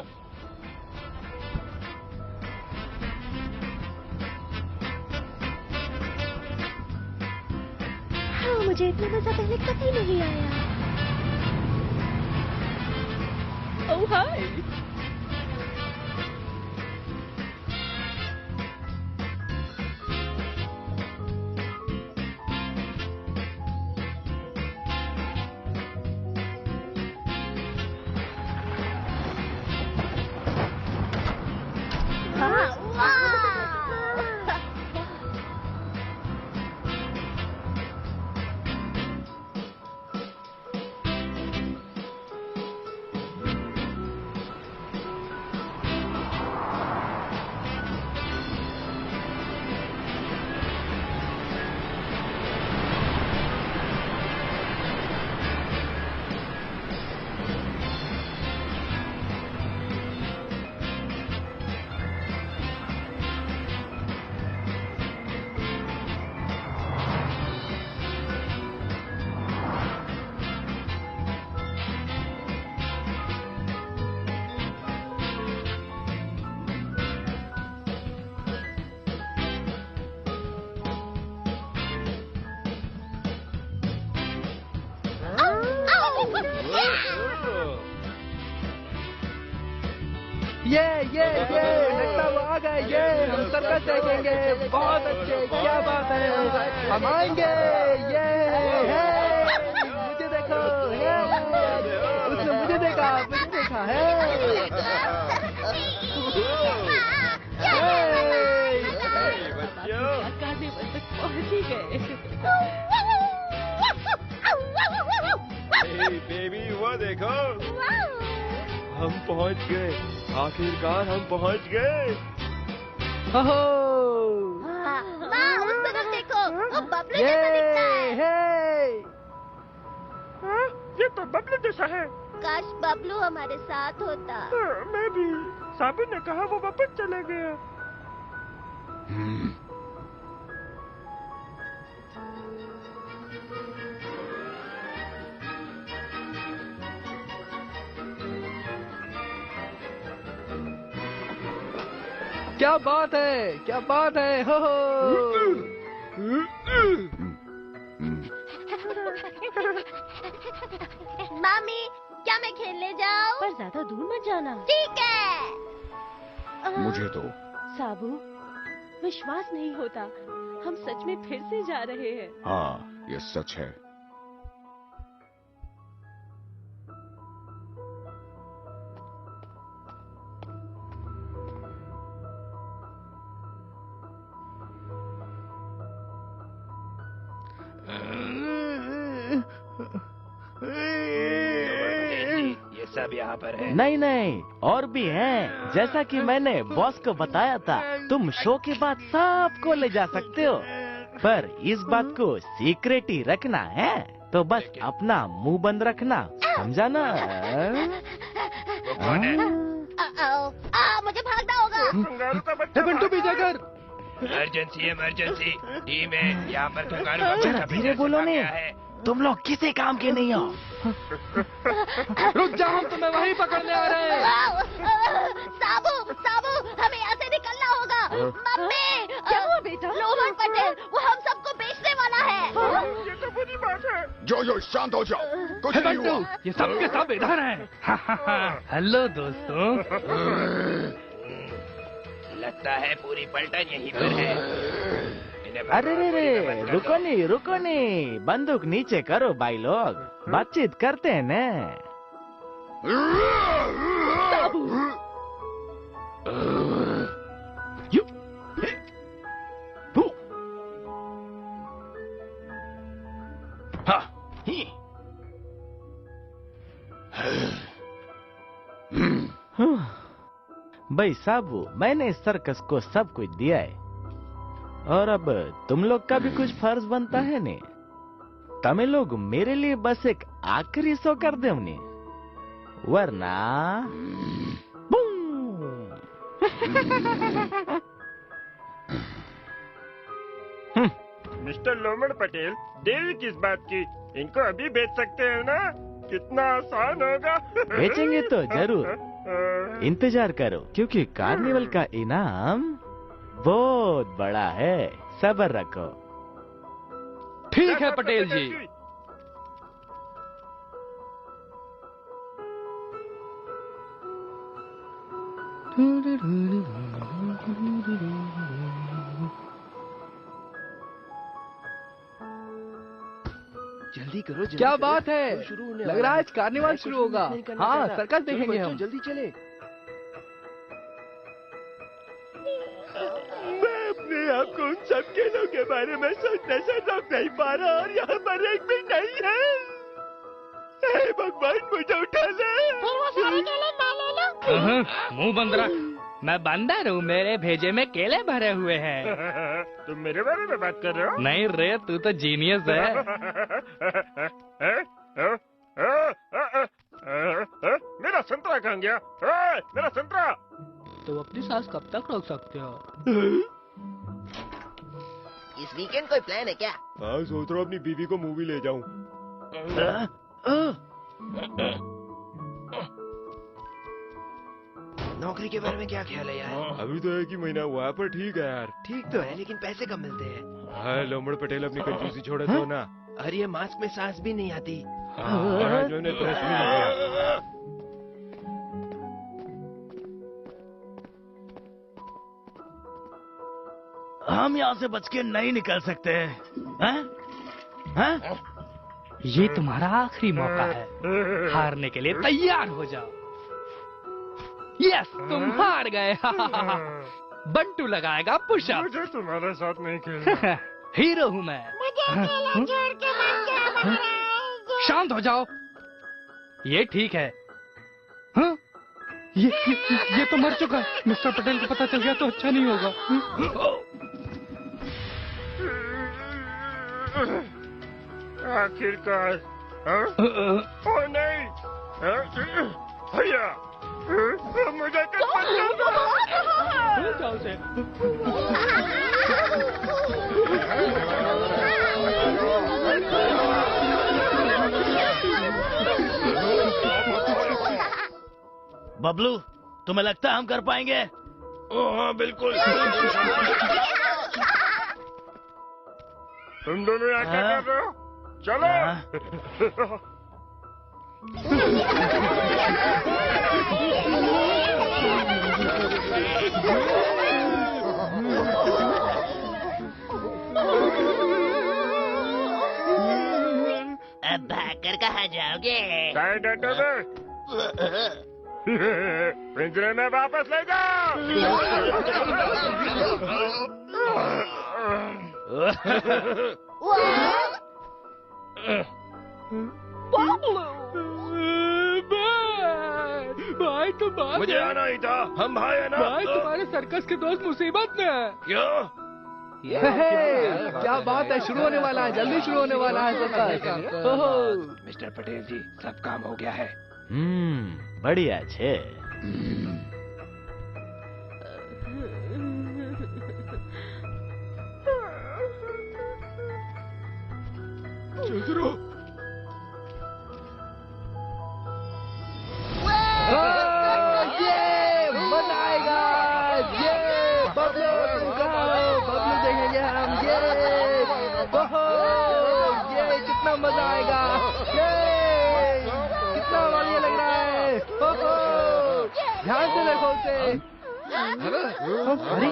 हाँ, मुझे इतना मजा पहले कभी नहीं आया। ओह हाय। ये लगता वो आ गए। ये हम सर्कस देखेंगे, बहुत अच्छे, क्या बात है, हम आएंगे। ये मुझे देखो, उसने मुझे देखा है। काले बन तक पहुंच ही गए। बेबी वो देखो, हम पहुंच गए। आखिरकार हम पहुंच गए। माँ, उस तरफ देखो, वो बबलू जैसा दिखता है। ये तो बबलू जैसा है। काश बबलू हमारे साथ होता। मैं भी। साबु ने कहा वो वापस चला गया। क्या बात है, क्या बात है। हो मामी, क्या मैं खेलने जाऊँ? पर ज्यादा दूर मत जाना। ठीक है। मुझे तो साबू, विश्वास नहीं होता, हम सच में फिर से जा रहे हैं। हाँ, ये सच है। ये सब यहाँ पर है। नहीं, और भी हैं। जैसा कि मैंने बॉस को बताया था, तुम शो के बाद सबको ले जा सकते हो, पर इस बात को सीक्रेट ही रखना है। तो बस अपना मुंह बंद रखना, समझा ना? मुझे भागना होगा। बंटू पीछे कर। इमरजेंसी टीम है यहाँ पर। जरा धीरे बोलो ने, तुम लोग किसी काम के नहीं हो। रुक जाओ, हम तुम्हें वहीं पकड़ने आ रहे हैं। साबू, हमें यहाँ से निकलना होगा। मम्मी, क्या हुआ बेटा? लोमन पटेल, वो हम सबको बेचने वाला है। ये तो बुरी बात है। जो शांत हो जाओ, कुछ नहीं बंटू, हुआ। ये सब के सब इधर हैं। हेलो दोस्तों। लगता है पूरी पलटन यहीं पर है। अरे रे, रुको नहीं, बंदूक नीचे करो भाई लोग, बातचीत करते हैं ना। भाई साबू, मैंने इस सर्कस को सब कुछ दिया है और अब तुम लोग का भी कुछ फर्ज बनता है ने। तमें लोग मेरे लिए बस एक आखिरी शो कर दे उन्हें, वरना मिस्टर लोमड़ पटेल, देरी किस बात की? इनको अभी बेच सकते हैं ना? कितना आसान होगा। बेचेंगे तो जरूर, इंतजार करो, क्योंकि कार्निवल का इनाम बहुत बड़ा है। सब्र रखो। ठीक है पटेल जी। जल्दी करो, जल्दी क्या बात है, लग रहा है आज कार्निवाल शुरू होगा। हाँ, सर्कस देखेंगे हम। जल्दी चले। मैं अपने आप को उन सब खेलों के बारे में सोचने से रोक नहीं पा रहा और यहाँ पर एक भी नहीं है। हे भगवान, मुझे उठा ले। मुंह बंद रख, मैं बंदर हूँ, मेरे भेजे में केले भरे हुए हैं। तुम मेरे बारे में बात कर रहे हो? नहीं रे, तू तो जीनियस है। मेरा संतरा कहाँ गया? मेरा संतरा। तो अपनी सांस कब तक रोक सकते हो? इस वीकेंड कोई प्लान है क्या? हाँ, सोच रहा हूँ अपनी बीवी को मूवी ले जाऊँ। नौकरी के बारे में क्या ख्याल है यार? अभी तो एक ही महीना हुआ है, पर ठीक है यार। ठीक तो है, लेकिन पैसे कम मिलते हैं। हाँ, लोमड़ पटेल अपनी कंजूसी छोड़े तो ना। और ये मास्क में सांस भी नहीं आती। हाँ, जो ने प्रेस भी नहीं किया। हम यहाँ से बच के नहीं निकल सकते हैं? हैं? ये तुम्हारा आखिरी मौका है, हारने के लिए तैयार हो जाओ। यस, तुम हार गए। बंटू लगाएगा पुशअप। मुझे तुम्हारे साथ नहीं खेलना। हीरो हूँ मैं। शांत हो जाओ। ये ठीक है। हाँ? ये तो मर चुका है। मिस्टर पटेल को पता चल गया तो अच्छा नहीं होगा। आखिरकार। ओ नहीं, भैया, मुझे जाओ से। बबलू, तुम्हें लगता है हम कर पाएंगे? हाँ बिल्कुल। तुम दोनों यहाँ क्या कर रहे हो? चलो। अब भागकर कहाँ जाओगे? पिंजरे में वापस ले जाओ। भाई तुम बात मुझे आना ही था, हम भाई है ना। भाई तुम्हारे सर्कस के दोस्त मुसीबत में है। क्यों? क्या बात है, शुरू होने वाला है, जल्दी शुरू होने वाला है सर्कस। मिस्टर पटेल जी, सब काम हो गया है। बढ़िया छे। मजा आएगा। बबलू देखेंगे हम। ये कितना मजा आएगा। कितना बढ़िया लग रहा है। ध्यान से देखो उसे। अरे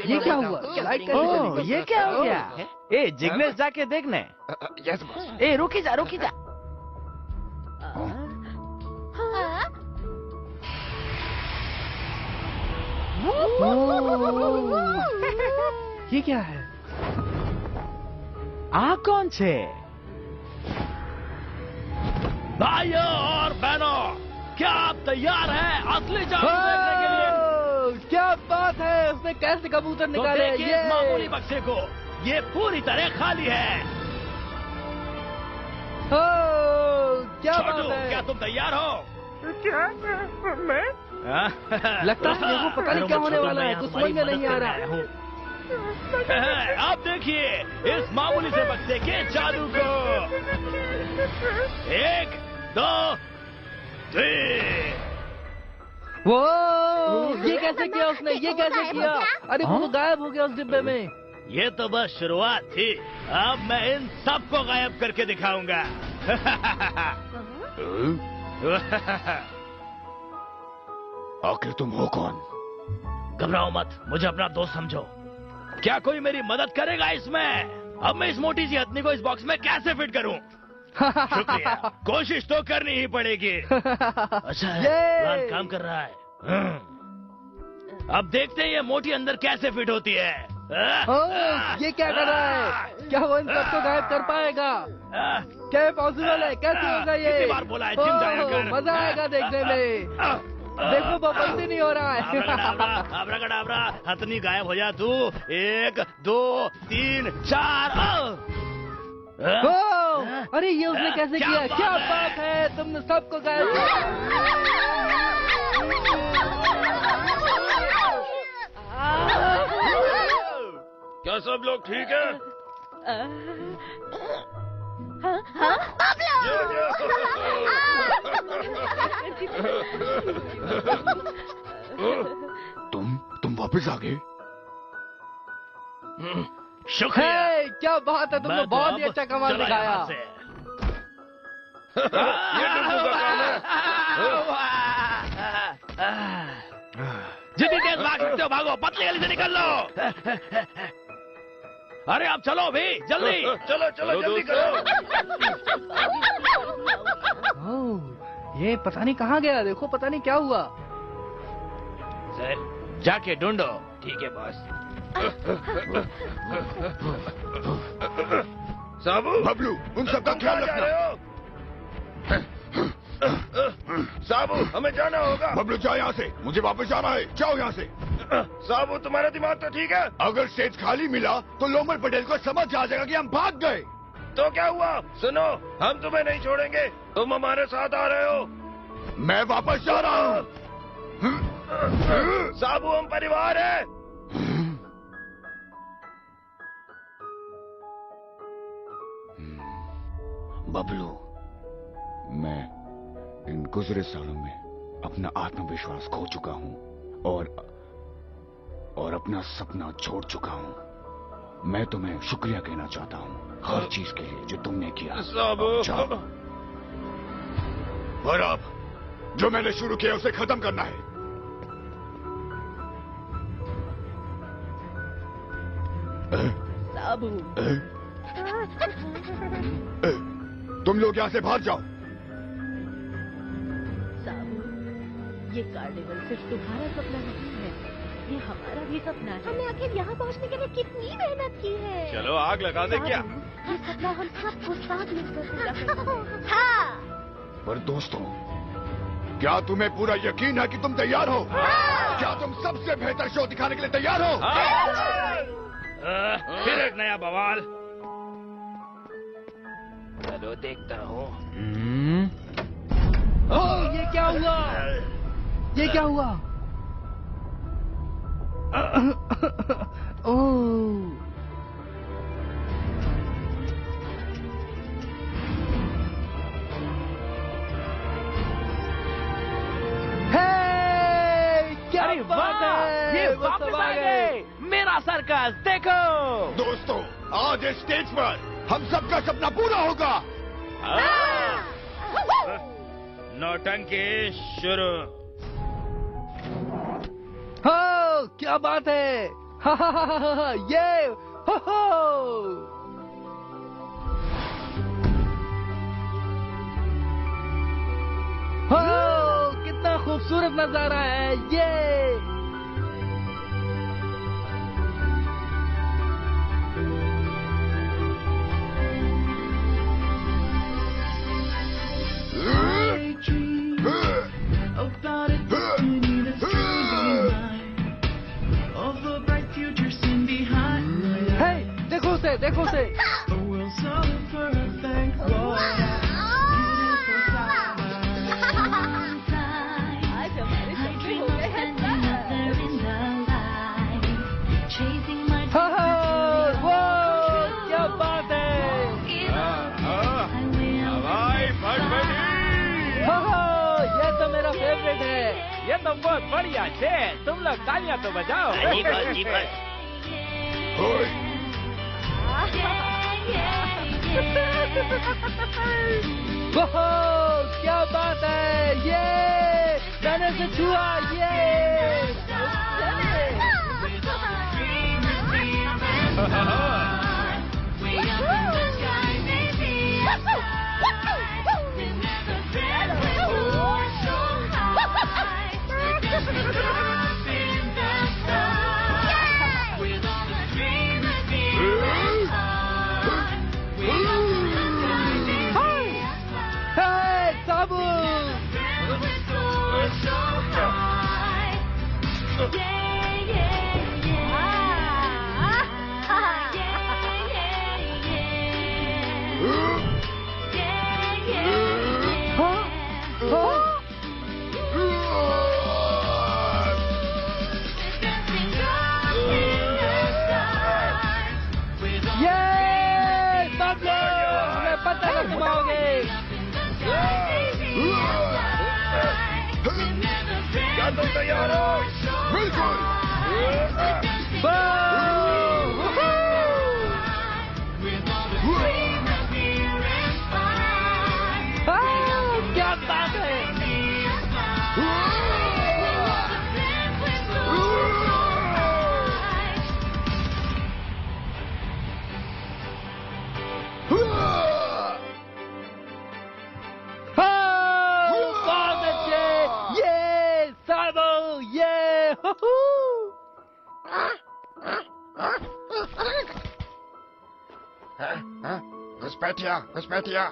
ये क्या हुआ? लाइट कैसे चली ओह, गई? ये क्या हो गया? ए जिग्नेश जाके देखने। Yes boss. ए रुकी जा रुकी जा। ये क्या है? आ कौन छे? भाइयों और बहनों, क्या आप तैयार हैं असली जादू देखने के लिए? क्या बात है, उसने कैसे कबूतर तो निकाले? देखिए ये इस मामूली बक्से को, ये पूरी तरह खाली है। क्या छोटू, बात है? क्या तुम तैयार हो? लगता है देखो पता नहीं क्या होने वाला है, कुछ समझ में नहीं आ रहा है। आप देखिए इस मामूली से बक्से के जादू को। 1 2 3। वो ये कैसे किया उसने? ये कैसे किया? अरे वो तो गायब हो गया उस डिब्बे में। ये तो बस शुरुआत थी, अब मैं इन सबको गायब करके दिखाऊंगा। आखिर तुम हो कौन? घबराओ मत, मुझे अपना दोस्त समझो। क्या कोई मेरी मदद करेगा इसमें? अब मैं इस मोटी सी हथनी को इस बॉक्स में कैसे फिट करूं? शुक्रिया, कोशिश तो करनी ही पड़ेगी। अच्छा है, प्लान काम कर रहा है। अब देखते हैं ये मोटी अंदर कैसे फिट होती है। ये क्या कर रहा है? क्या वो इन सबको गायब कर पाएगा? क्या पॉसिबल है? कैसे होगा ये? कितनी बार बोला है जिम जाया कर। मजा आएगा देखने में। देखो वो बंद ही नहीं हो रहा है। आबराकडाबरा, हथनी गायब हो जा तू। 1 2 3 4। अरे ये उसने कैसे किया? क्या बात है, तुमने सबको गायब किया। क्या सब लोग ठीक है? तुम वापस आ गए? शुक्रिया। क्या बात है, तुमने बहुत ही अच्छा कमाल दिखाया। ये डुब्बू का काम है। जितनी तेज भाग सकते हो भागो, पतली गली से निकल लो। अरे आप चलो भी, जल्दी चलो चलो जल्दी करो। ये पता नहीं कहाँ गया, देखो पता नहीं क्या हुआ। सर जाके ढूंढो। ठीक है बॉस। साबू, बबलू, उन सबका ख्याल रखना। साबू, हमें जाना होगा। बबलू जाओ यहाँ से, मुझे वापस जाना है। जाओ यहाँ से। साबू, तुम्हारा दिमाग तो ठीक है? अगर स्टेज खाली मिला तो लोमड़ पटेल को समझ आ जाएगा कि हम भाग गए। तो क्या हुआ? सुनो, हम तुम्हें नहीं छोड़ेंगे, तुम हमारे साथ आ रहे हो। मैं वापस जा रहा हूँ। साबू, हम परिवार है। बबलू, मैं इन गुजरे सालों में अपना आत्मविश्वास खो चुका हूँ और अपना सपना छोड़ चुका हूँ। मैं तुम्हें शुक्रिया कहना चाहता हूँ हर चीज के लिए जो तुमने किया। साबू, और अब जो मैंने शुरू किया उसे खत्म करना है। साबू, तुम लोग यहाँ से बाहर जाओ। साबू, ये कार्निवल सिर्फ तुम्हारा सपना नहीं है, ये हमारा भी सपना है। हमने आखिर यहाँ पहुँचने के लिए कितनी मेहनत की है। चलो आग लगा दे क्या? ये सपना हम सबको साथ मिलकर पूरा करेंगे। हाँ। पर दोस्तों, क्या तुम्हें पूरा यकीन है कि तुम तैयार हो? क्या तुम सबसे बेहतर शो दिखाने के लिए तैयार हो? फिर एक नया बवाल। चलो देखता हूँ। ये क्या हुआ? ये क्या हुआ? क्या बात है? ये वापस आ गए। मेरा सर्कस देखो। दोस्तों, आज इस स्टेज पर हम सबका सपना पूरा होगा। नौटंकी शुरू। क्या बात है। हा हा हा हा हा, ये हो हो। हो, कितना खूबसूरत नजारा है ये। देखो उसे। क्या बात है। ये तो मेरा फेवरेट है। ये तो बहुत बढ़िया है। तुम लोग तालियां तो बजाओ। क्या बात है। ये मैंने से छुआ। ये क्या तुम तैयार हो? बिल्कुल। क्या बात है। घुसपैठिया।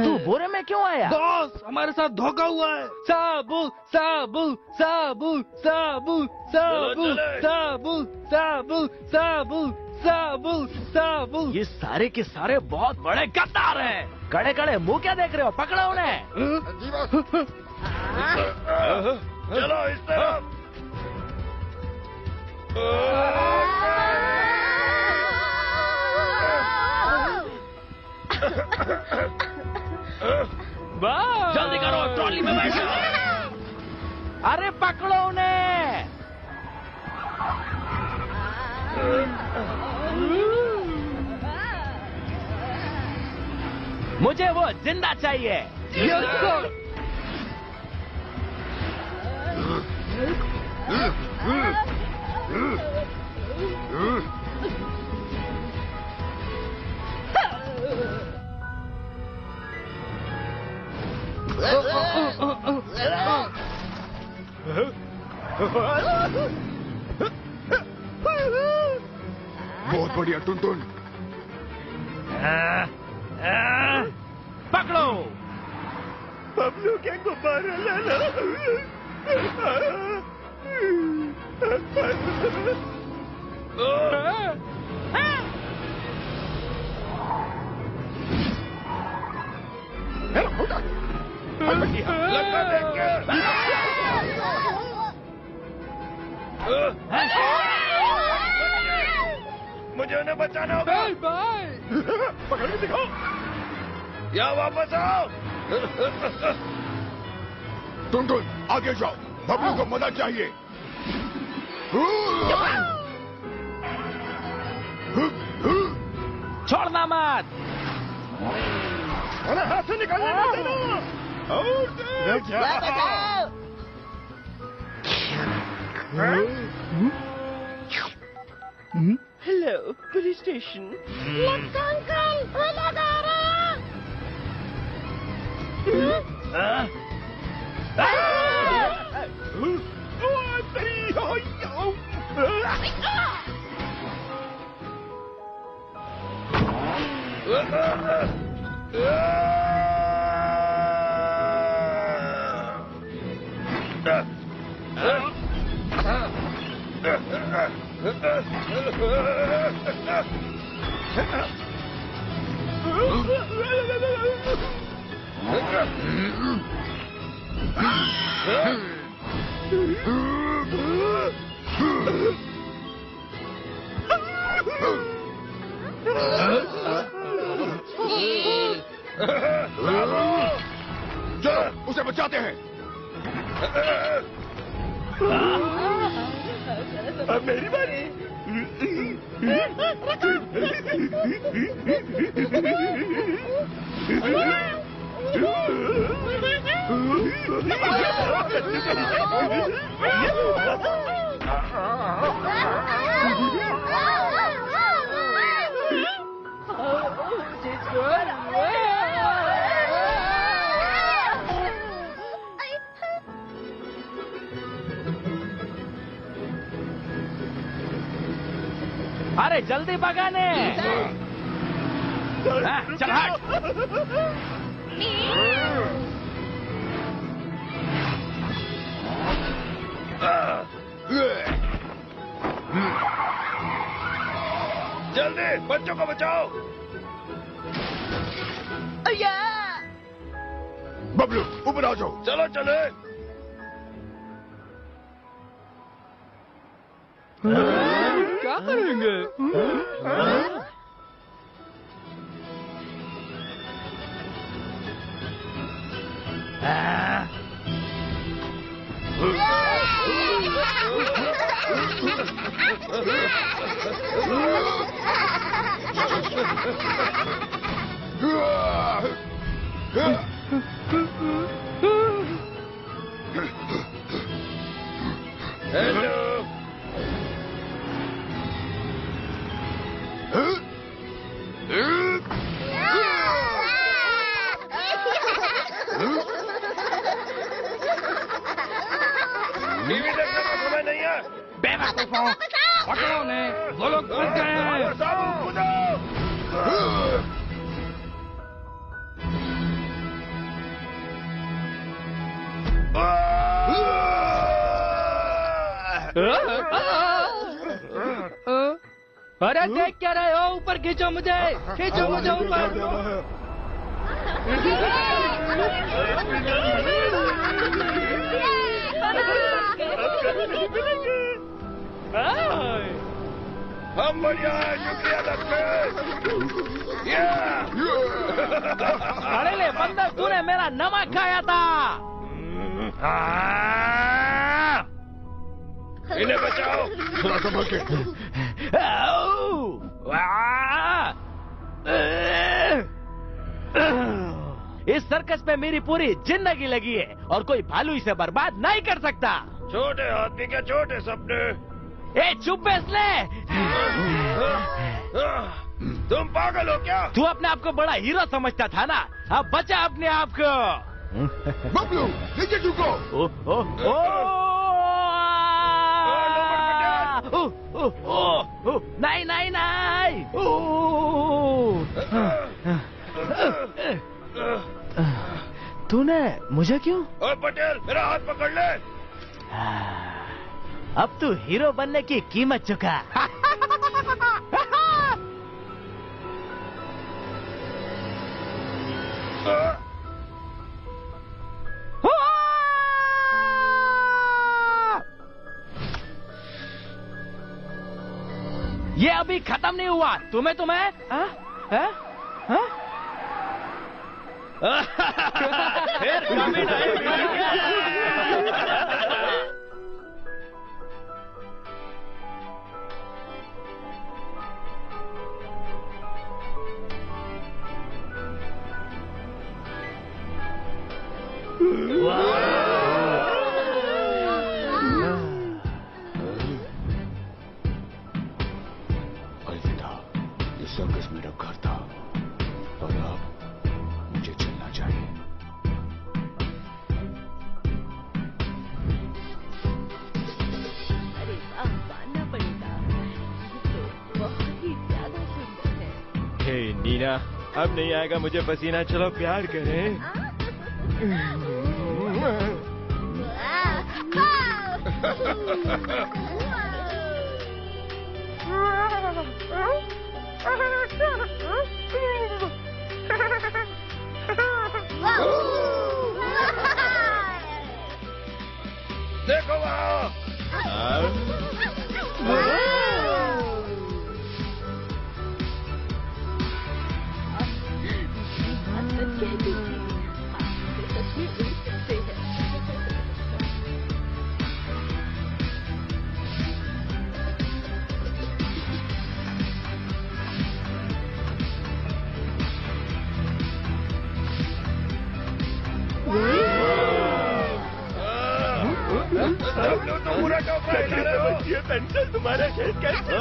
तू बोरे में क्यों आया? बॉस, हमारे साथ धोखा हुआ है। साबु साबु साबु साबु साबु साबु साबु साबु साबु साबु। ये सारे के सारे बहुत बड़े गद्दार हैं। कड़े कड़े मुंह क्या देख रहे हो? पकड़ो उन्हें। चलो इस तरफ। जल्दी करो, ट्रॉली में बैठो। अरे पकड़ो उन्हें। मुझे वो जिंदा चाहिए। बहुत बढ़िया टुनटुन। पकड़ो। हम लोग क्या गुब्बारा लाना। लड़का देख के। मुझे उन्हें बचाना होगा। पकड़ने दिखाओ। या वापस आओ। टुनटुन आगे जाओ, बबलू को मदद चाहिए। छोड़ना मत। अरे हाथ से निकालने मत देना। Hello police station. अंकल वो लोग आ रहे चलो उसे बचाते हैं। अब मेरी बारी। अरे जल्दी भगाने। चल हट। जल्दी बच्चों को बचाओ। बबलू ऊपर आ जाओ। चलो चले। क्या करेंगे? हेलो। टीवी देखने का समय नहीं है। बेवकूफों, पकड़ो उन्हें, वो लोग फंस गए हैं। साबु कूदो। अरे देख क्या रहे हो? ऊपर खींचो मुझे, खींचो मुझे ऊपर। हम बढ़िया है, शुक्रिया डॉक्टर। अरे ले बंदर, तूने मेरा नमक खाया था। इन्हें बचाओ। थोड़ा संभल के। इस सर्कस पे मेरी पूरी जिंदगी लगी है और कोई भालू इसे बर्बाद नहीं कर सकता। छोटे आदमी के छोटे सपने। ए चुप बैसले। तुम पागल हो क्या? तू अपने आप को बड़ा हीरो समझता था ना, अब बचा अपने आप को। बबलू नीचे झुको। नहीं नहीं नहीं। तूने मुझे क्यों? ओए पटेल, मेरा हाथ पकड़ ले। अब तू हीरो बनने की कीमत चुका। ये अभी खत्म नहीं हुआ। तुम्हें फिर कभी नहीं। नीना अब नहीं आएगा मुझे पसीना, चलो प्यार करें। देखो वहाँ। सब लोग तो पूरा टोकरा हिला रहे हो। ये पेंसिल तुम्हारा खेल कैसे